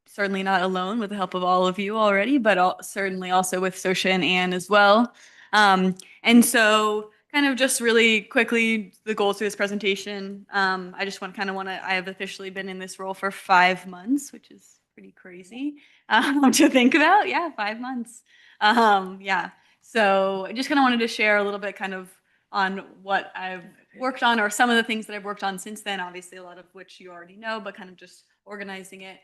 Certainly not alone, with the help of all of you already, but certainly also with Sosha and Anne as well. And so kind of just really quickly, the goals of this presentation. I just I have officially been in this role for 5 months, which is pretty crazy to think about. Yeah, 5 months. Yeah. So I just kind of wanted to share a little bit kind of on what I've worked on, or some of the things that I've worked on since then, obviously a lot of which you already know, but kind of just organizing it.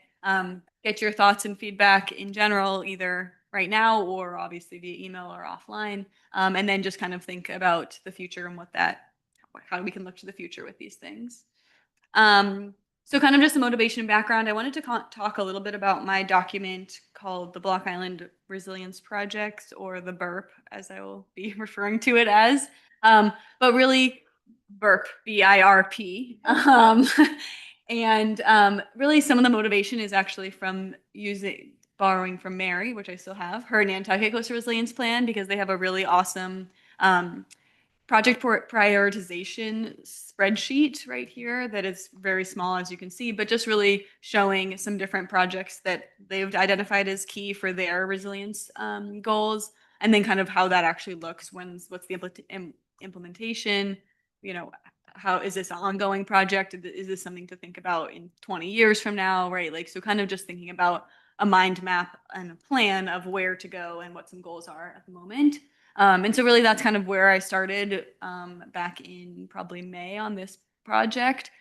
Get your thoughts and feedback in general, either right now or obviously via email or offline. And then just kind of think about the future and how we can look to the future with these things. So kind of just the motivation and background. I wanted to talk a little bit about my document called the Block Island Resilience Project, or the BIRP, as I will be referring to it as. But really, BIRP, B-I-R-P. And really some of the motivation is actually from borrowing from Mary, which I still have, her Nantucket Coastal Resilience Plan, because they have a really awesome project prioritization spreadsheet right here that is very small, as you can see, but just really showing some different projects that they've identified as key for their resilience goals, and then kind of how that actually looks. What's the implementation? How is this an ongoing project? Is this something to think about in 20 years from now, right? Like, so kind of just thinking about a mind map and a plan of where to go and what some goals are at the moment. And so really that's kind of where I started back in probably May on this project,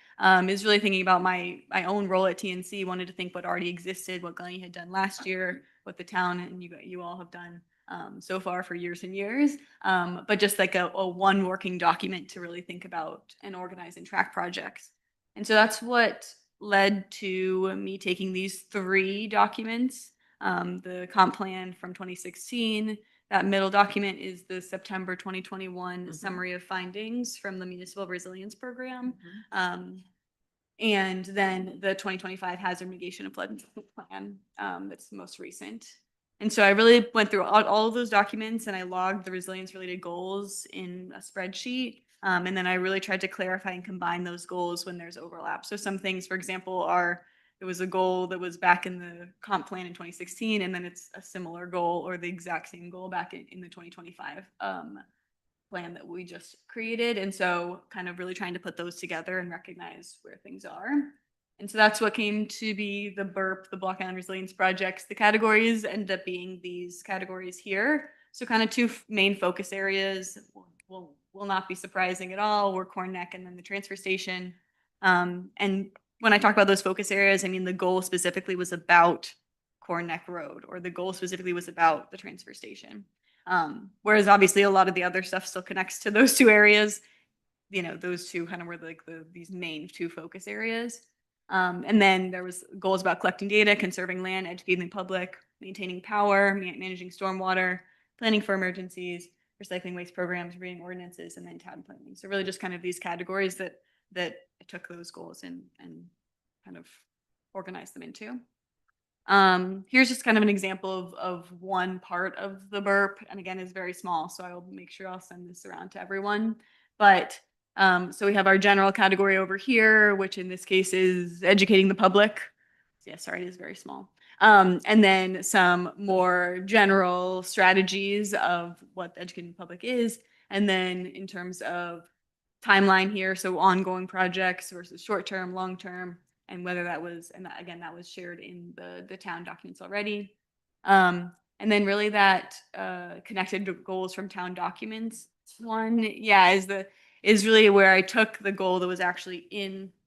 is really thinking about my own role at TNC, wanted to think what already existed, what Glennie had done last year, what the town and you all have done so far for years and years, but just like a one working document to really think about and organize and track projects. And so that's what led to me taking these 3 documents, the comp plan from 2016. That middle document is the September 2021 summary of findings from the Municipal Resilience Program. And then the 2025 Hazard Mitigation and Flood Plan that's the most recent. And so I really went through all of those documents and I logged the resilience related goals in a spreadsheet. And then I really tried to clarify and combine those goals when there's overlap. So some things, for example, there was a goal that was back in the comp plan in 2016, and then it's a similar goal or the exact same goal back in the 2025 plan that we just created. And so kind of really trying to put those together and recognize where things are. And so that's what came to be the BURP, the Block Island Resilience Projects. The categories end up being these categories here. So kind of 2 main focus areas will not be surprising at all. We're Corn Neck and then the transfer station. And when I talk about those focus areas, I mean, the goal specifically was about Corn Neck Road, or the goal specifically was about the transfer station. Whereas obviously a lot of the other stuff still connects to those 2 areas. Those 2 kind of were like these main 2 focus areas. And then there was goals about collecting data, conserving land, educating the public, maintaining power, managing stormwater, planning for emergencies, recycling waste programs, reading ordinances, and then town planning. So really just kind of these categories that I took those goals and kind of organized them into. Here's just kind of an example of one part of the BURP, and again, it's very small, so I will make sure I'll send this around to everyone. But so we have our general category over here, which in this case is educating the public. Yeah, sorry, it is very small. And then some more general strategies of what educating the public is. And then in terms of timeline here, so ongoing projects versus short-term, long-term, and whether that was, and that, again, that was shared in the town documents already. And then really that connected goals from town documents one, is really where I took the goal that was actually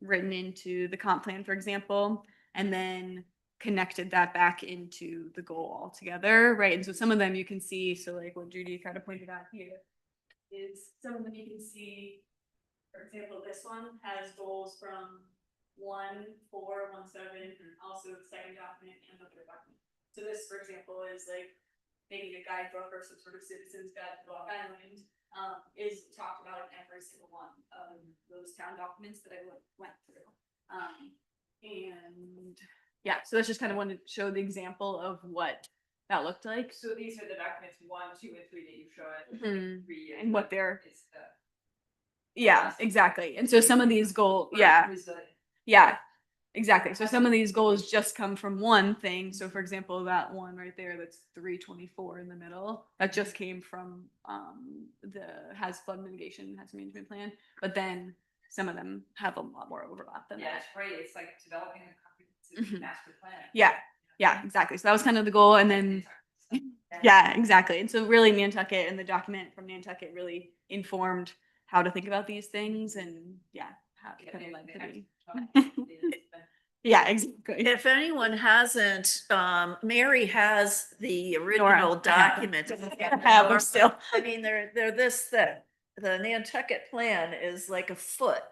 written into the comp plan, for example, and then connected that back into the goal altogether, right? And so some of them you can see, so like what Judy kind of pointed out here, is some of them you can see. For example, this one has goals from 1, 4, 1, 7, and also the second document and the third document. So this, for example, is like maybe a guidebook or some sort of citizen's guide to Block Island, is talked about in every single one of those town documents that I went through. And yeah, so that's just kind of wanted to show the example of what that looked like. So these are the documents 1, 2, and 3 that you showed. Mhm. 3 And what they're, is yeah, exactly. And so some of these goals, yeah, exactly. So some of these goals just come from one thing. So for example, that one right there, that's 324 in the middle, that just came from the flood mitigation, hazard management plan. But then some of them have a lot more overlap than that. it's great. It's like developing a comprehensive Mhm. master plan. Yeah, exactly. So that was kind of the goal. And then, yeah, exactly. And so really Nantucket and the document from Nantucket really informed how to think about these things, and how it kind of led to me. Yeah, exactly. If anyone hasn't, Mary has the original I have them. document. I have them still. I mean, they're this thick. The Nantucket plan is like a foot,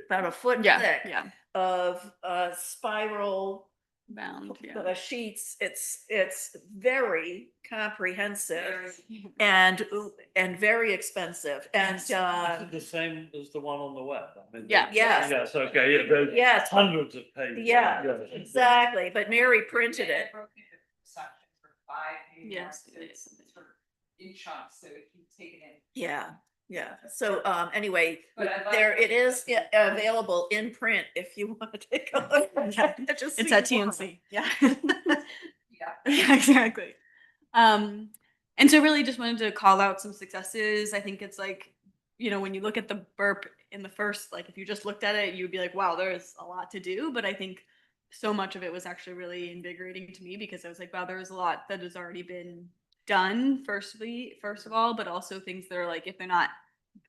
about a foot thick of spiral bound sheets. It's very comprehensive and very expensive. And Is it the same as the one on the web? I mean, yes. Yes, okay, yeah, there's Yes. hundreds of pages. Yeah, exactly. But Mary printed it. Section for 5 pages. Yes, It's sort of in chunks, so it keeps taking in. Yeah, yeah. So, anyway, But I like there what it you're is, saying. available in print if you want to take a look. Yeah, Just It's so at you know. TNC. Yeah. Yeah. Yeah, exactly. And so really just wanted to call out some successes. I think it's like, you know, when you look at the burp in the first, like if you just looked at it, you'd be like, wow, there's a lot to do. But I think so much of it was actually really invigorating to me because I was like, wow, there was a lot that has already been done, first of all, but also things that are like, if they're not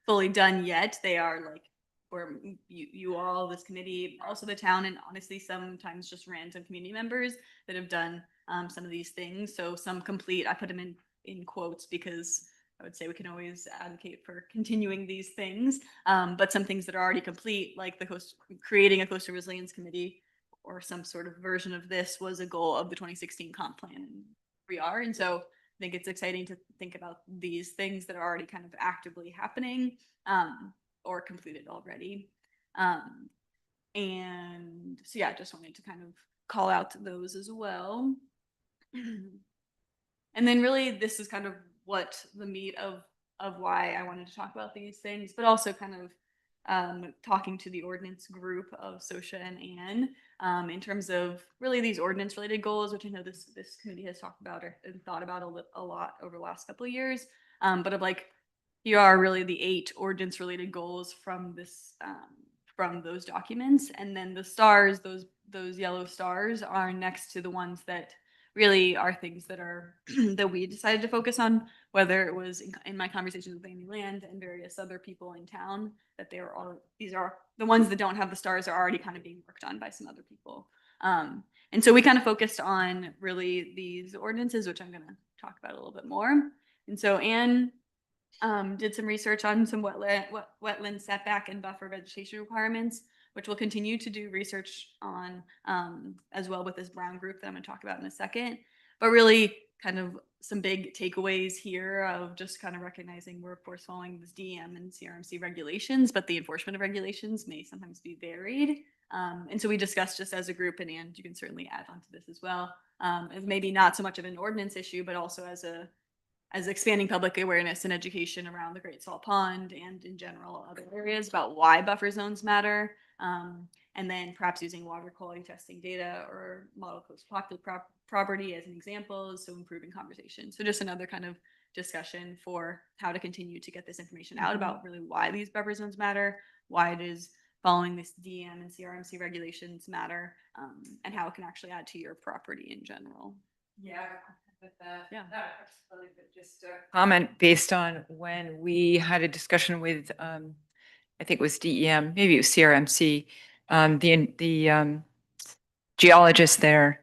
fully done yet, they are like, or you all, this committee, also the town, and honestly, sometimes just random community members that have done some of these things. So some complete, I put them in quotes because I would say we can always advocate for continuing these things. But some things that are already complete, like creating a coastal resilience committee or some sort of version of this was a goal of the 2016 comp plan. And we are. And so I think it's exciting to think about these things that are already kind of actively happening or completed already. And so, yeah, just wanted to kind of call out those as well. And then really this is kind of what the meat of why I wanted to talk about these things, but also kind of talking to the ordinance group of Sosha and Anne in terms of really these ordinance related goals, which I know this committee has talked about or thought about a lot over the last couple of years. But of like, here are really the 8 ordinance related goals from this from those documents, and then the stars, those yellow stars, are next to the ones that really are things that are that we decided to focus on, whether it was in my conversations with Amy Land and various other people in town, that they are all, these are the ones that don't have the stars are already kind of being worked on by some other people. And so we kind of focused on really these ordinances, which I'm going to talk about a little bit more. And so Anne did some research on some wetland setback and buffer vegetation requirements, which we'll continue to do research on as well with this Brown group that I'm going to talk about in a second. But really kind of some big takeaways here of just kind of recognizing we're of course following this DEM and CRMC regulations, but the enforcement of regulations may sometimes be varied. And so we discussed just as a group, and you can certainly add on to this as well, as maybe not so much of an ordinance issue, but also as expanding public awareness and education around the Great Salt Pond and in general other areas about why buffer zones matter. And then perhaps using water quality testing data or model coast property as an example, so improving conversation. So just another kind of discussion for how to continue to get this information out about really why these buffer zones matter, why it is following this DEM and CRMC regulations matter, and how it can actually add to your property in general. Yeah. With that. Yeah. No, absolutely, but just a comment based on when we had a discussion with, I think it was DEM, maybe it was CRMC, the geologist there,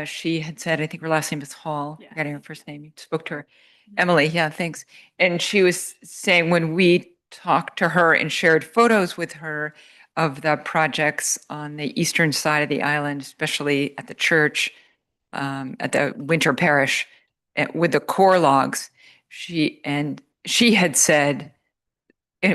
she had said, I think her last name is Hall, Yeah. forgetting her first name, you spoke to her. Emily, yeah, thanks. And she was saying when we talked to her and shared photos with her of the projects on the eastern side of the island, especially at the church, at the Winter Parish, with the core logs, she had said,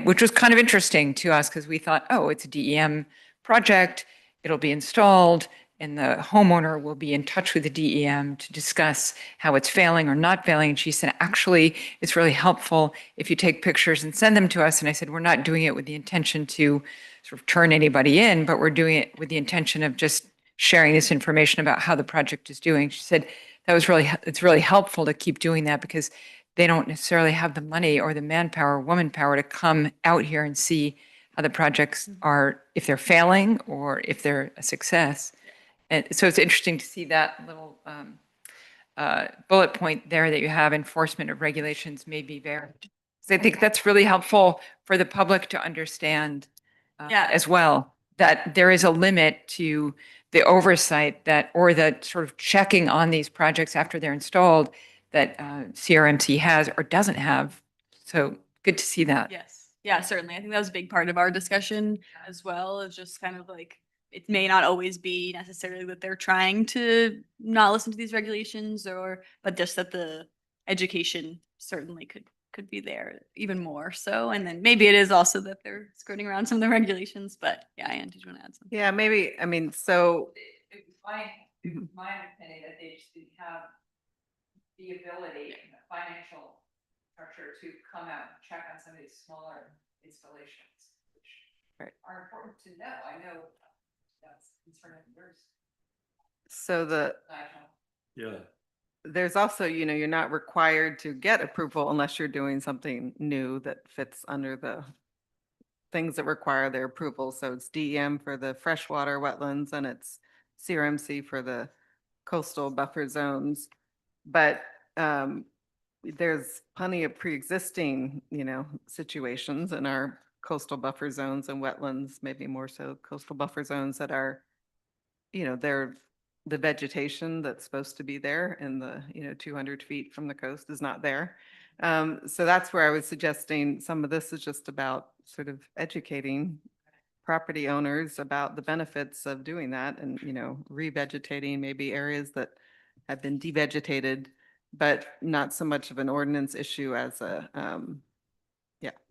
which was kind of interesting to us because we thought, oh, it's a DEM project, it'll be installed, and the homeowner will be in touch with the DEM to discuss how it's failing or not failing. And she said, actually, it's really helpful if you take pictures and send them to us. And I said, we're not doing it with the intention to sort of turn anybody in, but we're doing it with the intention of just sharing this information about how the project is doing. She said it's really helpful to keep doing that because they don't necessarily have the money or the manpower, woman power to come out here and see how the projects are, if they're failing or if they're a success. And so it's interesting to see that little bullet point there that you have, enforcement of regulations may be varied. So I think that's really helpful for the public to understand as well, that there is a limit to the oversight or the sort of checking on these projects after they're installed that CRMC has or doesn't have. So good to see that. Yes. Yeah, certainly. I think that was a big part of our discussion as well, is just kind of like, it may not always be necessarily that they're trying to not listen to these regulations but just that the education certainly could be there even more so. And then maybe it is also that they're skirting around some of the regulations, but yeah, Anne, did you want to add something? Yeah, maybe, I mean, so It was my understanding that they just didn't have the ability and the financial infrastructure to come out and check on some of these smaller installations, which Right. are important to know. I know that's concern of yours. So Yeah. there's also, you're not required to get approval unless you're doing something new that fits under the things that require their approval. So it's DEM for the freshwater wetlands and it's CRMC for the coastal buffer zones. But there's plenty of pre-existing, situations in our coastal buffer zones and wetlands, maybe more so coastal buffer zones that are, they're the vegetation that's supposed to be there and the, 200 feet from the coast is not there. So that's where I was suggesting some of this is just about sort of educating property owners about the benefits of doing that and, revegetating maybe areas that have been devegetated, but not so much of an ordinance issue as a,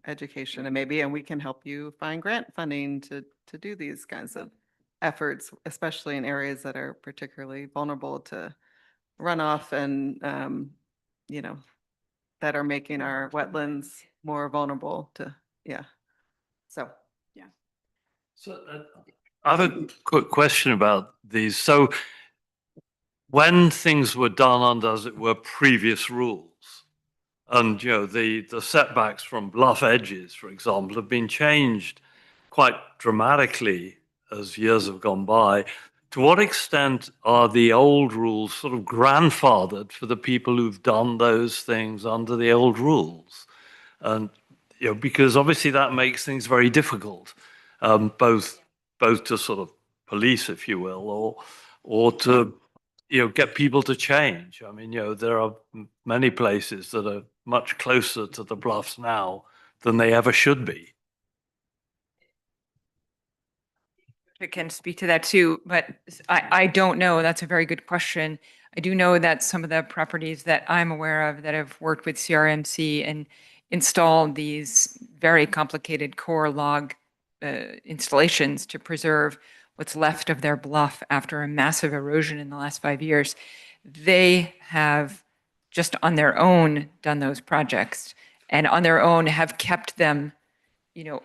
education and we can help you find grant funding to do these kinds of efforts, especially in areas that are particularly vulnerable to runoff and, that are making our wetlands more vulnerable to, so. So I have a quick question about these. So when things were done under, as it were, previous rules, and the setbacks from bluff edges, for example, have been changed quite dramatically as years have gone by. To what extent are the old rules sort of grandfathered for the people who've done those things under the old rules? And because obviously that makes things very difficult, both to sort of police, if you will, or to get people to change. I mean, there are many places that are much closer to the bluffs now than they ever should be. I can speak to that too, but I don't know. That's a very good question. I do know that some of the properties that I'm aware of that have worked with CRMC and installed these very complicated core log installations to preserve what's left of their bluff after a massive erosion in the last 5 years, they have just on their own done those projects and on their own have kept them,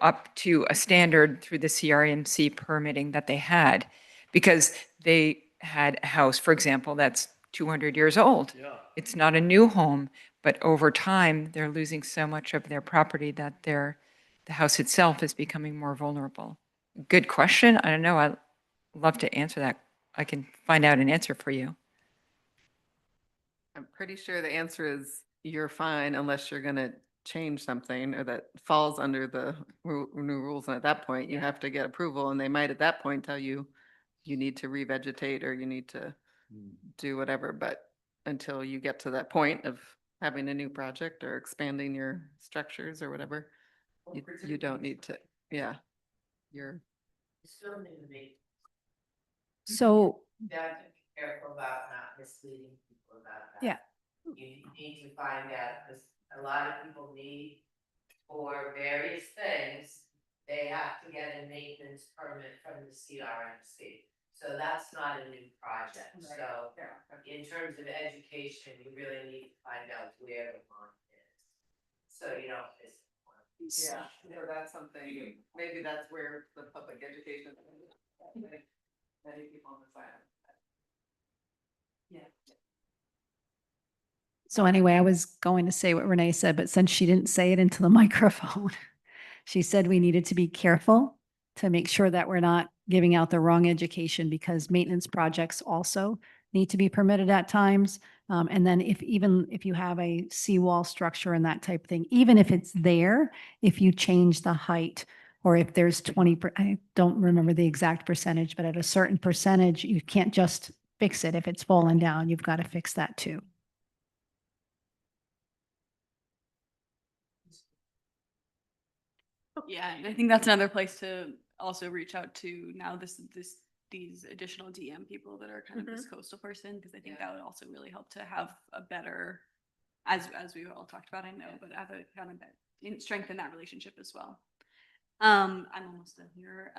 up to a standard through the CRMC permitting that they had, because they had a house, for example, that's 200 years old. Yeah. It's not a new home, but over time, they're losing so much of their property that the house itself is becoming more vulnerable. Good question. I don't know. I'd love to answer that. I can find out an answer for you. I'm pretty sure the answer is you're fine unless you're going to change something or that falls under the new rules. And at that point, you have to get approval and they might at that point tell you, you need to revegetate or you need to do whatever. But until you get to that point of having a new project or expanding your structures or whatever, you don't need to, you're. Still need to be. So, Careful about not misleading people about that. Yeah. You need to find out, because a lot of people need, for various things, they have to get a maintenance permit from the CRMC. So that's not a new project. Right. So in terms of education, you really need to find out where the pond is. So you don't miss the point. Yeah, so that's something, maybe that's where the public education. Many people on the side. so anyway, I was going to say what Renee said, but since she didn't say it into the microphone, she said we needed to be careful to make sure that we're not giving out the wrong education, because maintenance projects also need to be permitted at times. And then even if you have a seawall structure and that type of thing, even if it's there, if you change the height, or if there's 20, I don't remember the exact percentage, but at a certain percentage, you can't just fix it. If it's fallen down, you've got to fix that too. Yeah, and I think that's another place to also reach out to now these additional DM people that are kind of this coastal person, because I think that would also really help to have a better, as we've all talked about, I know, but have a kind of strengthen that relationship as well. I'm almost done here.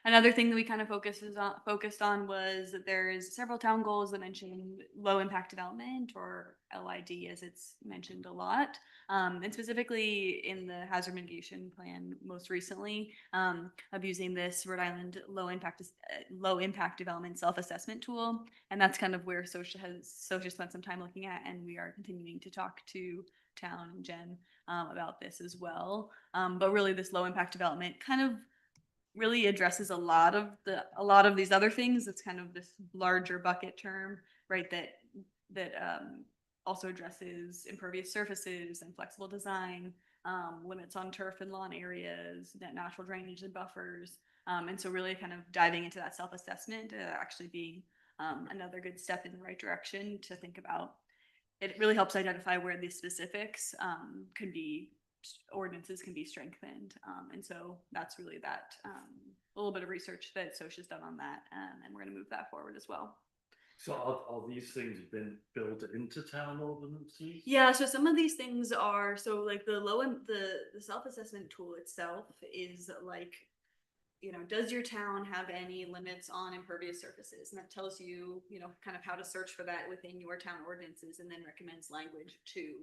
Another thing that we kind of focused on was that there's several town goals that mention low impact development, or LID as it's mentioned a lot. And specifically in the hazard mitigation plan most recently, of using this Rhode Island low impact development self-assessment tool. And that's kind of where SOCIA spent some time looking at, and we are continuing to talk to town and Jen about this as well. But really this low impact development kind of really addresses a lot of these other things. It's kind of this larger bucket term, right? That also addresses impervious surfaces and flexible design, limits on turf and lawn areas, natural drainage and buffers. And so really kind of diving into that self-assessment actually being another good step in the right direction to think about. It really helps identify where the specifics ordinances can be strengthened. And so that's really that a little bit of research that SOCIA's done on that. And we're going to move that forward as well. So are these things been built into town ordinances? Yeah, so some of these things are, so like the self-assessment tool itself is like, does your town have any limits on impervious surfaces? And that tells you, kind of how to search for that within your town ordinances, and then recommends language to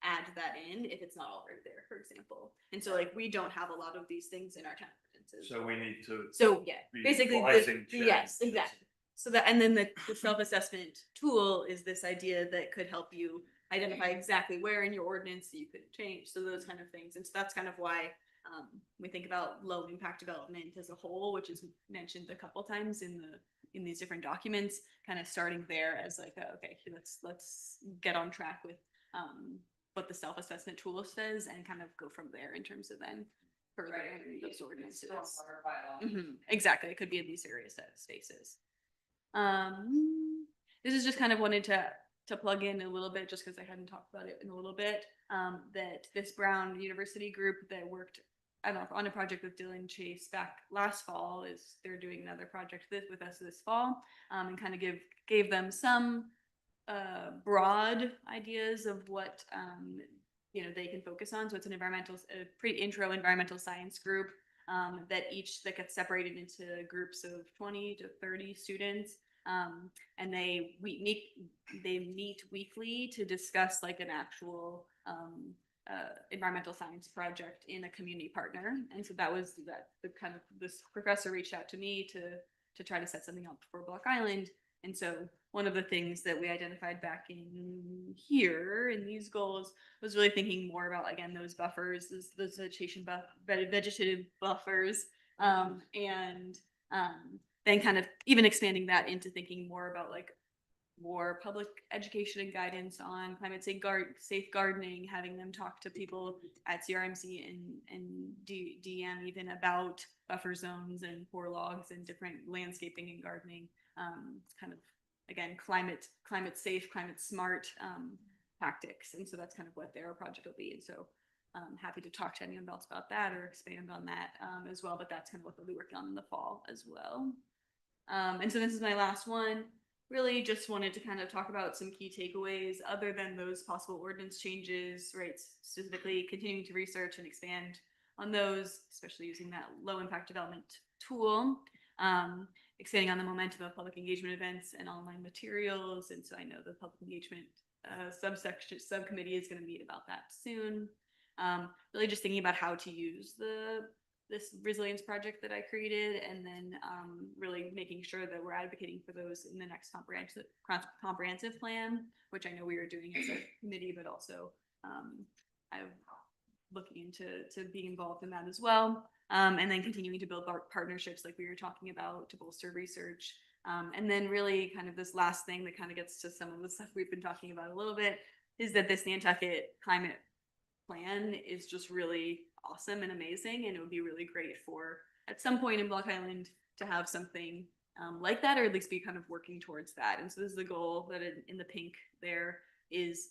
add that in if it's not already there, for example. And so like we don't have a lot of these things in our town ordinances. So we need to. So yeah, be basically, revising yes, changes. exactly. So that, and then the self-assessment tool is this idea that could help you identify exactly where in your ordinance you could change. So those kind of things. And so that's kind of why we think about low impact development as a whole, which is mentioned a couple times in these different documents, kind of starting there as like, okay, let's get on track with what the self-assessment tool says and kind of go from there in terms of then further those ordinances. Exactly. It could be in these various spaces. This is just kind of wanted to plug in a little bit, just because I hadn't talked about it in a little bit, that this Brown University group that worked on a project with Dylan Chase back last fall, they're doing another project with us this fall, and kind of gave them some broad ideas of what they can focus on. So it's a pre-intro environmental science group that gets separated into groups of 20 to 30 students. And they meet weekly to discuss like an actual environmental science project in a community partner. And so this professor reached out to me to try to set something up for Block Island. And so one of the things that we identified back in here in these goals was really thinking more about, again, those buffers, those vegetative buffers, and then kind of even expanding that into thinking more about like more public education and guidance on climate safe gardening, having them talk to people at CRMC and DM even about buffer zones and poor logs and different landscaping and gardening, kind of, again, climate safe, climate smart tactics. And so that's kind of what their project will be. And so I'm happy to talk to anyone else about that or expand on that as well, but that's kind of what they'll be working on in the fall as well. And so this is my last one. Really just wanted to kind of talk about some key takeaways other than those possible ordinance changes, right? Specifically continuing to research and expand on those, especially using that low impact development tool, expanding on the momentum of public engagement events and online materials. And so I know the public engagement subcommittee is going to meet about that soon. Really just thinking about how to use this resilience project that I created, and then really making sure that we're advocating for those in the next comprehensive plan, which I know we are doing as a committee, but also I'm looking into being involved in that as well. And then continuing to build partnerships like we were talking about to bolster research. And then really kind of this last thing that kind of gets to some of the stuff we've been talking about a little bit is that this Nantucket climate plan is just really awesome and amazing, and it would be really great for at some point in Block Island to have something like that, or at least be kind of working towards that. And so this is the goal that in the pink there is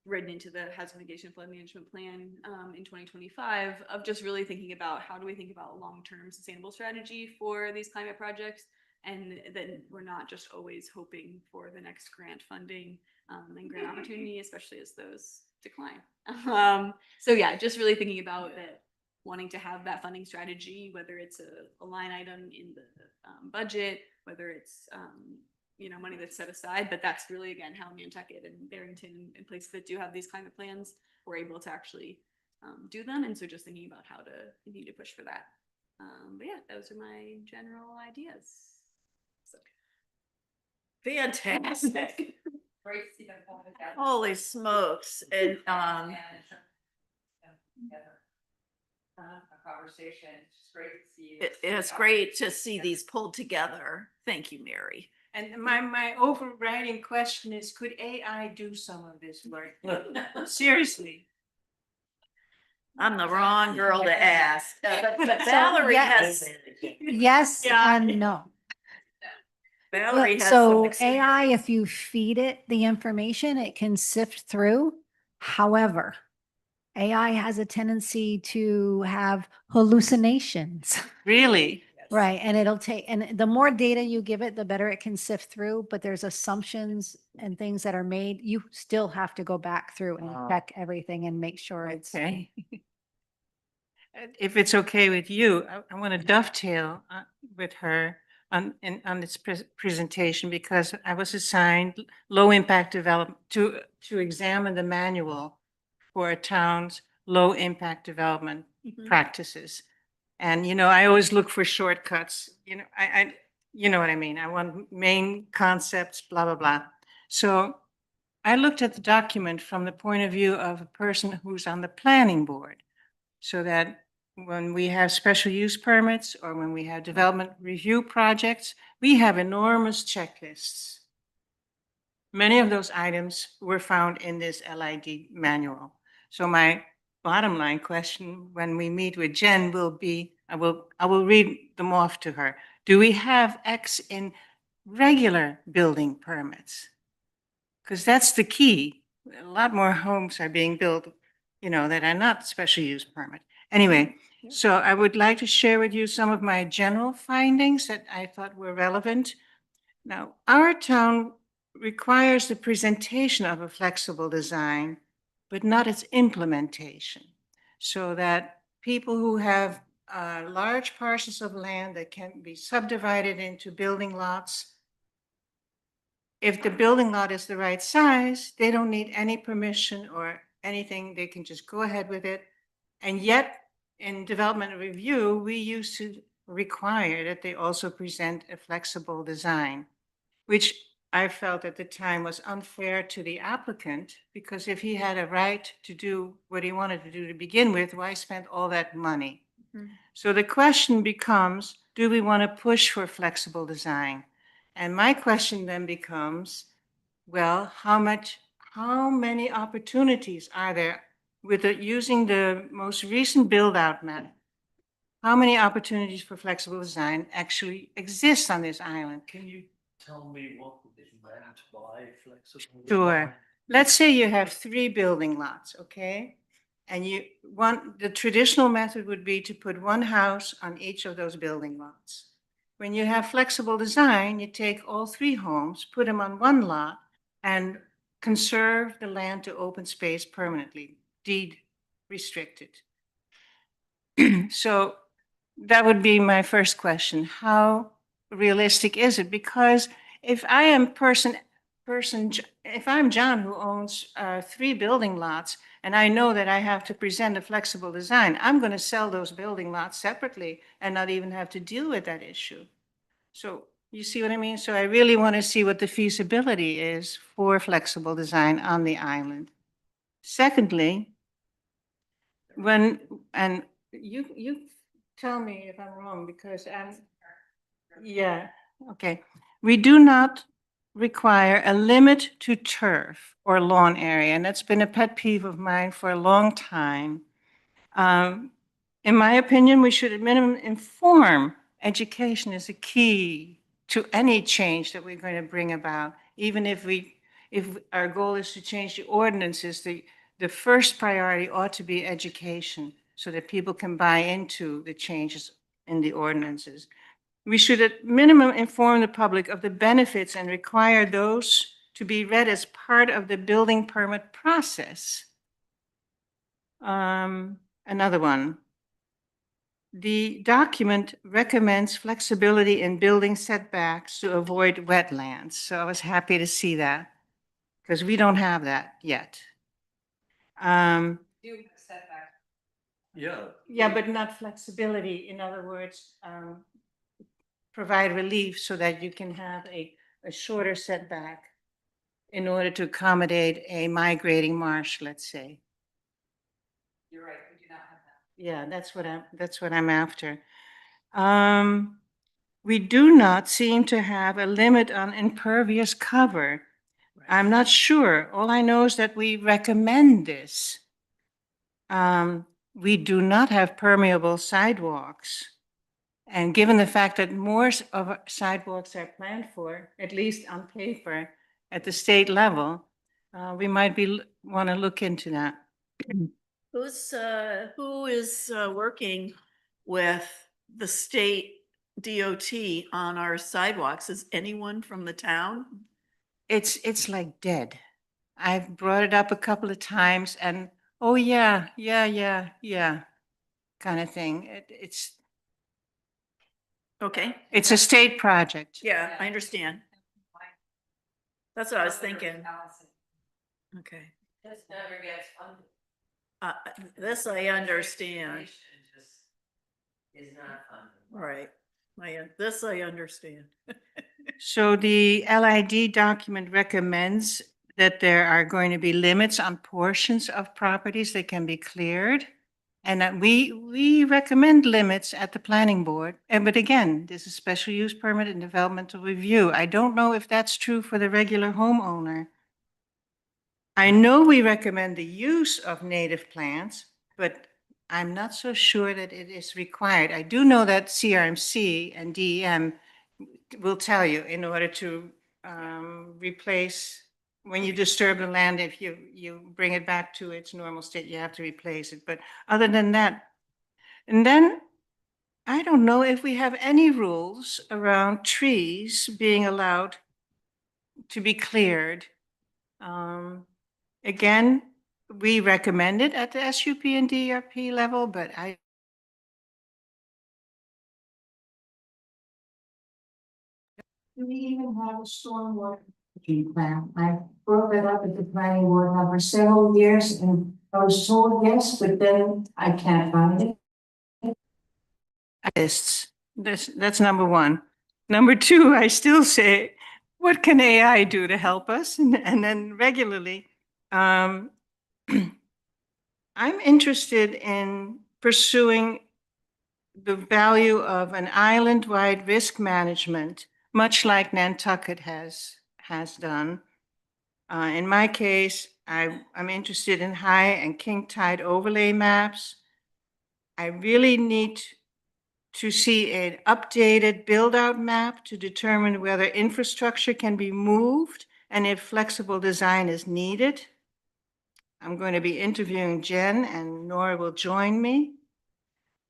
written into the hazard mitigation flood management plan in 2025, of just really thinking about how do we think about long-term sustainable strategy for these climate projects, and then we're not just always hoping for the next grant funding and grant opportunity, especially as those decline. So yeah, just really thinking about that wanting to have that funding strategy, whether it's a line item in the budget, whether it's, you know, money that's set aside, but that's really, again, how Nantucket and Barrington and places that do have these climate plans were able to actually do them. And so just thinking about how to continue to push for that. But yeah, those are my general ideas. So. Fantastic. Great to see them coming together. Holy smokes. And, A conversation, it's just great to see. it's great to see these pulled together. Thank you, Mary. And my overriding question is, could AI do some of this work? Seriously. I'm the wrong girl to ask. But So, Valerie yes. has, Yes Yeah. and no. Valerie has some So experience. AI, if you feed it the information, it can sift through. However, AI has a tendency to have hallucinations. Really? Right, and it'll take, and the more data you give it, the better it can sift through, but there's assumptions and things that are made. You still have to go back through and check everything and make sure it's. Okay. If it's okay with you, I want to dovetail with her on this presentation, because I was assigned low impact development to examine the manual for a town's low impact development practices. And, you know, I always look for shortcuts, you know, you know what I mean? I want main concepts, blah, blah, blah. So I looked at the document from the point of view of a person who's on the planning board, so that when we have special use permits or when we have development review projects, we have enormous checklists. Many of those items were found in this LID manual. So my bottom line question when we meet with Jen will be, I will read them off to her. Do we have X in regular building permits? Because that's the key. A lot more homes are being built, you know, that are not special use permit. Anyway, so I would like to share with you some of my general findings that I thought were relevant. Now, our town requires the presentation of a flexible design, but not its implementation, so that people who have large parcels of land that can be subdivided into building lots, if the building lot is the right size, they don't need any permission or anything. They can just go ahead with it. And yet, in development review, we used to require that they also present a flexible design, which I felt at the time was unfair to the applicant, because if he had a right to do what he wanted to do to begin with, why spend all that money? So the question becomes, do we want to push for flexible design? And my question then becomes, well, how many opportunities are there with using the most recent build out map? How many opportunities for flexible design actually exist on this island? Can you tell me what is meant by flexible? Sure. Let's say you have 3 building lots, okay? And the traditional method would be to put 1 house on each of those building lots. When you have flexible design, you take all 3 homes, put them on 1 lot, and conserve the land to open space permanently, deed restricted. So that would be my first question. How realistic is it? Because if I am if I'm John who owns 3 building lots, and I know that I have to present a flexible design, I'm going to sell those building lots separately and not even have to deal with that issue. So you see what I mean? So I really want to see what the feasibility is for flexible design on the island. Secondly, and you tell me if I'm wrong, because yeah, okay. We do not require a limit to turf or lawn area, and that's been a pet peeve of mine for a long time. In my opinion, we should at minimum inform. Education is a key to any change that we're going to bring about. Even if our goal is to change the ordinances, the first priority ought to be education, so that people can buy into the changes in the ordinances. We should at minimum inform the public of the benefits and require those to be read as part of the building permit process. Another one. the document recommends flexibility in building setbacks to avoid wetlands. So I was happy to see that because we don't have that yet. Do setback. Yeah. Yeah, but not flexibility. In other words, provide relief so that you can have a shorter setback in order to accommodate a migrating marsh, let's say. You're right, we do not have that. Yeah, that's what I'm after. We do not seem to have a limit on impervious cover. I'm not sure. All I know is that we recommend this. We do not have permeable sidewalks. And given the fact that more of our sidewalks are planned for, at least on paper, at the state level, we might want to look into that. Who is working with the state DOT on our sidewalks? Is anyone from the town? It's like dead. I've brought it up a couple of times and, oh, yeah, kind of thing. Okay, It's a state project. yeah, I understand. That's what I was thinking. Allison, Okay. this never gets funded. This I understand. Just is not funded. Right. This I understand. So the LID document recommends that there are going to be limits on portions of properties that can be cleared. And that we recommend limits at the planning board. But again, this is special use permit and developmental review. I don't know if that's true for the regular homeowner. I know we recommend the use of native plants, but I'm not so sure that it is required. I do know that CRMC and DEM will tell you in order to replace, when you disturb the land, if you bring it back to its normal state, you have to replace it. But other than that, and then I don't know if we have any rules around trees being allowed to be cleared. Again, we recommend it at the SUP and DRP level, but do we even have a stormwater plan? I brought that up at the planning board now for several years and I was told yes, but then I can't find it. That's number one. Number two, I still say, what can AI do to help us? And then regularly, I'm interested in pursuing the value of an island-wide risk management, much like Nantucket has done. In my case, I'm interested in high and king tide overlay maps. I really need to see an updated build-out map to determine whether infrastructure can be moved and if flexible design is needed. I'm going to be interviewing Jen and Nora will join me.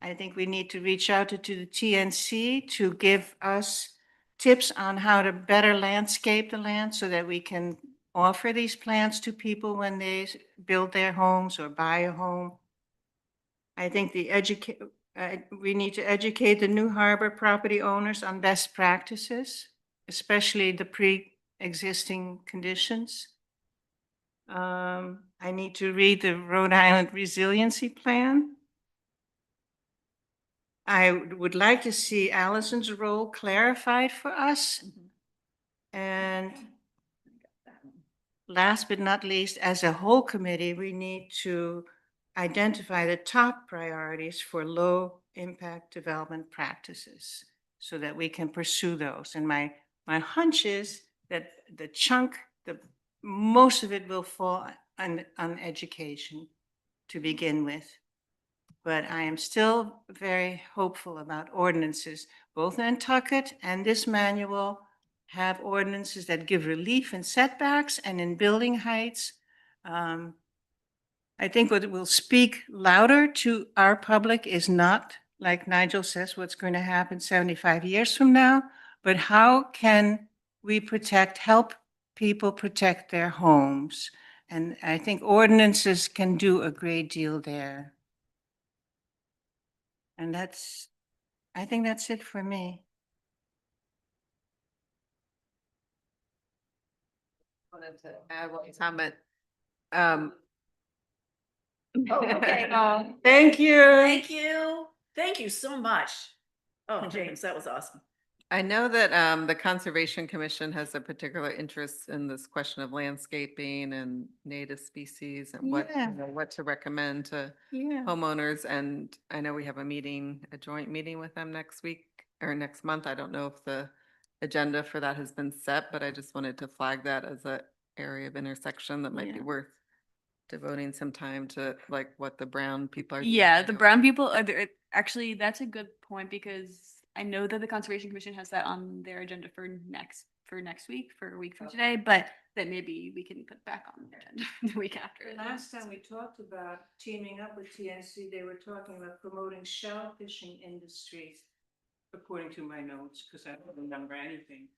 I think we need to reach out to the TNC to give us tips on how to better landscape the land so that we can offer these plants to people when they build their homes or buy a home. I think we need to educate the New Harbor property owners on best practices, especially the pre-existing conditions. I need to read the Rhode Island Resiliency Plan. I would like to see Allison's role clarified for us. And last but not least, as a whole committee, we need to identify the top priorities for low impact development practices so that we can pursue those. And my hunch is that most of it will fall on education to begin with. But I am still very hopeful about ordinances. Both Nantucket and this manual have ordinances that give relief in setbacks and in building heights. I think what will speak louder to our public is not, like Nigel says, what's going to happen 75 years from now, but how can we help people protect their homes? And I think ordinances can do a great deal there. And I think that's it for me. Wanted to add one comment. Um. Oh, okay. Thank you. Thank you. Thank you so much. Oh, James, that was awesome. I know that the Conservation Commission has a particular interest in this question of landscaping and native species and what, Yeah. what to recommend to Yeah. homeowners. And I know we have a joint meeting with them next week or next month. I don't know if the agenda for that has been set, but I just wanted to flag that as a area of intersection that might be Yeah. worth devoting some time to, like what the brown people are. Yeah, the doing. brown people are there. Actually, that's a good point because I know that the Conservation Commission has that on their agenda for next week, for a week from today, but that maybe we can put back on the agenda the week after. The last time we talked about teaming up with TNC, they were talking about promoting shell fishing industries, according to my notes, because I don't remember anything.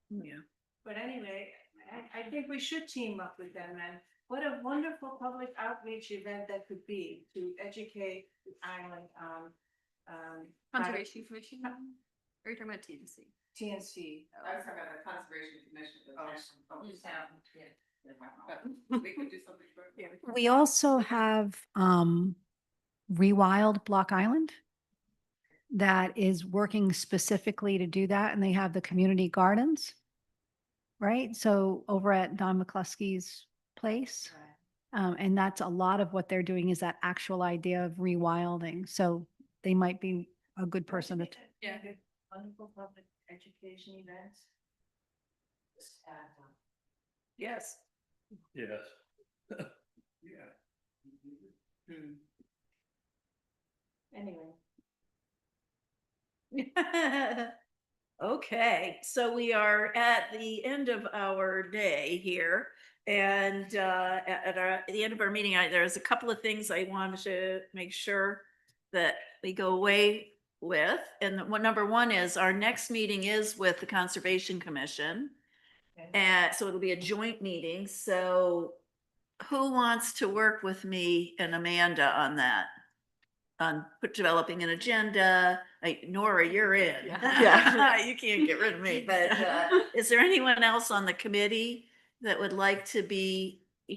Yeah. But anyway, I think we should team up with them, and what a wonderful public outreach event that could be to educate the island on Conservation Commission? Or are you talking about TNC? TNC. I was talking about the Conservation Commission. Oh. We could do something. We also have Rewild Block Island that is working specifically to do that, and they have the community gardens, right? So over at Don McCluskey's place. And that's a lot of what they're doing is that actual idea of rewilding. So they might be a good person to. Yeah. Wonderful public education events. Just add them. Yes. Yes. Yeah. Anyway. Okay, so we are at the end of our day here. And at the end of our meeting, there's a couple of things I wanted to make sure that we go away with. And number one is our next meeting is with the Conservation Commission. And so it'll be a joint meeting. So who wants to work with me and Amanda on that? On developing an agenda? Nora, you're in. Yeah. You can't get rid of me, but is there anyone else on the committee that would like to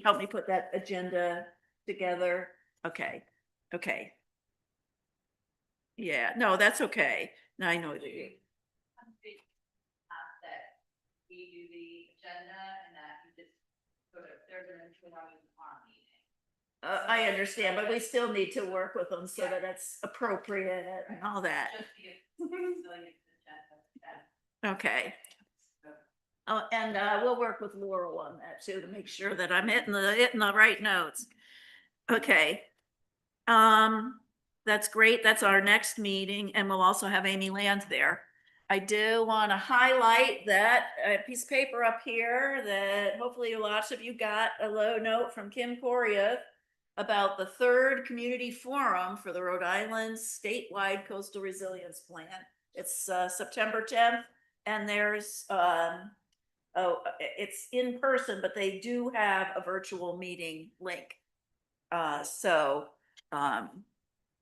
help me put that agenda together? Okay, okay. Yeah, no, that's okay. No, I know that you. That we do the agenda and that you just sort of, there's an introduction on meeting. I understand, but we still need to work with them so that it's appropriate and all that. Just the resilience agenda. Okay. Oh, and we'll work with Laurel on that too, to make sure that I'm hitting the right notes. Okay. That's great. That's our next meeting, and we'll also have Amy Land there. I do want to highlight that piece of paper up here that hopefully lots of you got a low note from Kim Correa about the third community forum for the Rhode Island statewide coastal resilience plan. It's September 10th, and there's it's in person, but they do have a virtual meeting link.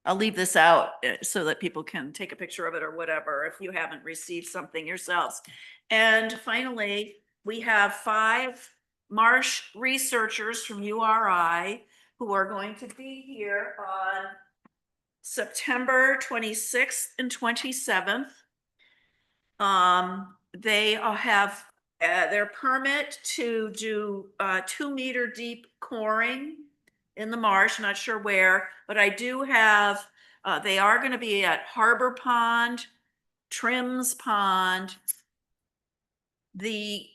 I'll leave this out so that people can take a picture of it or whatever if you haven't received something yourselves. And finally, we have 5 marsh researchers from URI who are going to be here on September 26th and 27th. They have their permit to do 2-meter deep coring in the marsh, not sure where, but I do have, they are going to be at Harbor Pond, Trims Pond,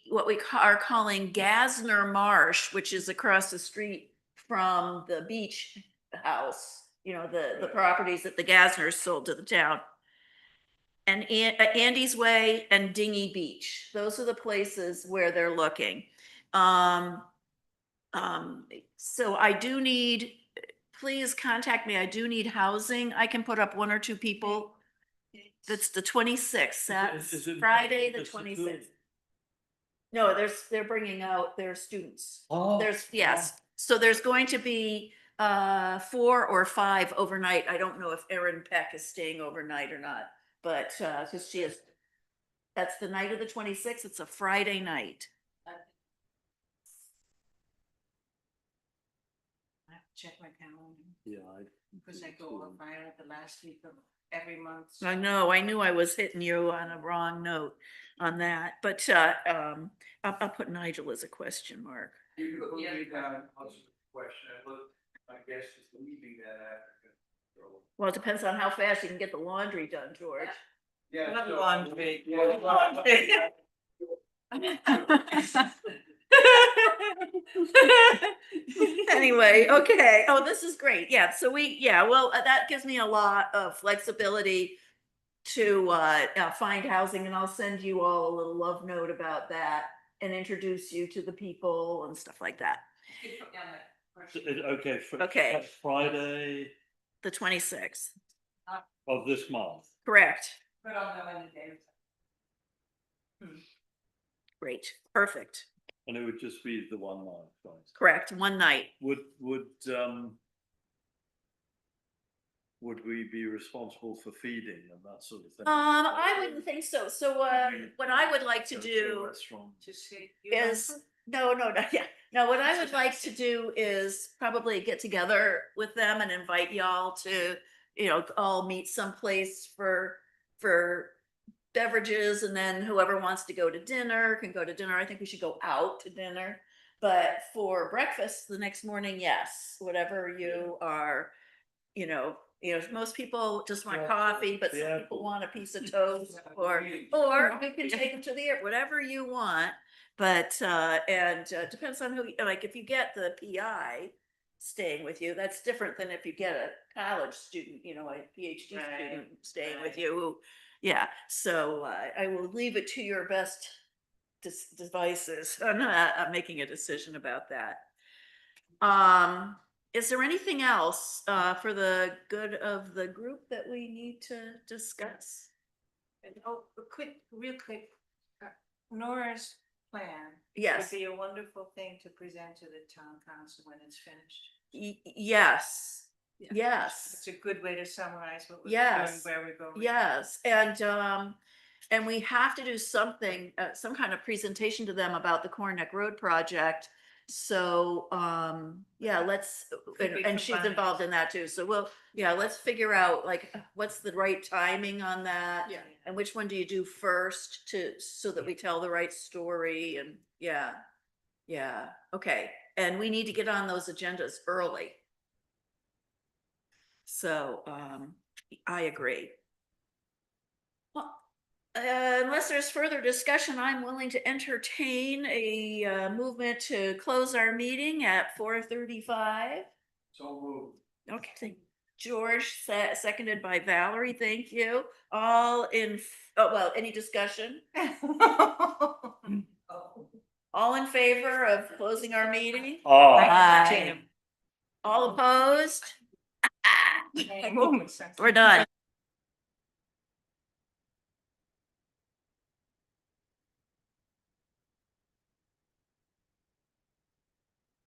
what we are calling Gasner Marsh, which is across the street from the beach house, you know, the properties that the Gasners sold to the town. And Andy's Way and Dingy Beach. Those are the places where they're looking. So I do need, please contact me. I do need housing. I can put up 1 or 2 people. That's the 26th. That's Is it- Friday, the it's 26th. No, they're bringing out their students. Oh. Yes. So there's going to be 4 or 5 overnight. I don't know if Erin Peck is staying overnight or not, but, cause she is, that's the night of the 26th. It's a Friday night. I have to check my calendar, Yeah, because I go on fire at the last week of every month. so- I know, I knew I was hitting you on a wrong note on that, but, I'll put Nigel as a question mark. You could put me down, answer the question, I look, my guess is leaving that after. So, Well, it depends on how fast you can get the laundry done, George. yeah. Not so- laundry. Yeah, laundry. Anyway, okay. Oh, this is great. Yeah, so well, that gives me a lot of flexibility to find housing, and I'll send you all a little love note about that and introduce you to the people and stuff like that. You could put down that So question. okay, Okay. that's Friday The 26th, of this month. correct? But I'll know in the day. Great, perfect, And it would just be the one night, right? correct, one night. Would we be responsible for feeding and that sort of thing? I wouldn't think so. So, what I would like to Go a do restaurant. To see. is, no, yeah. No, what I would like to do is probably get together with them and invite y'all to, all meet someplace for beverages, and then whoever wants to go to dinner can go to dinner. I think we should go out to dinner. But for breakfast the next morning, yes, whatever you are, most people just want Yeah. coffee, but some Yeah. people want a piece of toast, or we can take them to the air, whatever you want. But, depends on who, like, if you get the PI staying with you, that's different than if you get a college student, a PhD student staying with you. Yeah, so I will leave it to your best devices. I'm not making a decision about that. Is there anything else for the good of the group that we need to discuss? And real quick, Nora's plan. Yes. Would be a wonderful thing to present to the town council when it's finished. Yes, Yeah. yes. It's a good way to summarize what we're doing, Yes. where we're going. Yes, and we have to do something, some kind of presentation to them about the Corn Road project. So, let's, Could be and she's combined. involved in that too. So let's figure out like what's the right timing on that. Yeah. And which one do you do first so that we tell the right story, and yeah, okay. And we need to get on those agendas early. So, I agree. Well, unless there's further discussion, I'm willing to entertain a movement to close our meeting at 4:35. So moved. Okay, George, seconded by Valerie, thank you. Any discussion? All in favor of closing our meeting? Oh. Aye. All opposed? We're done.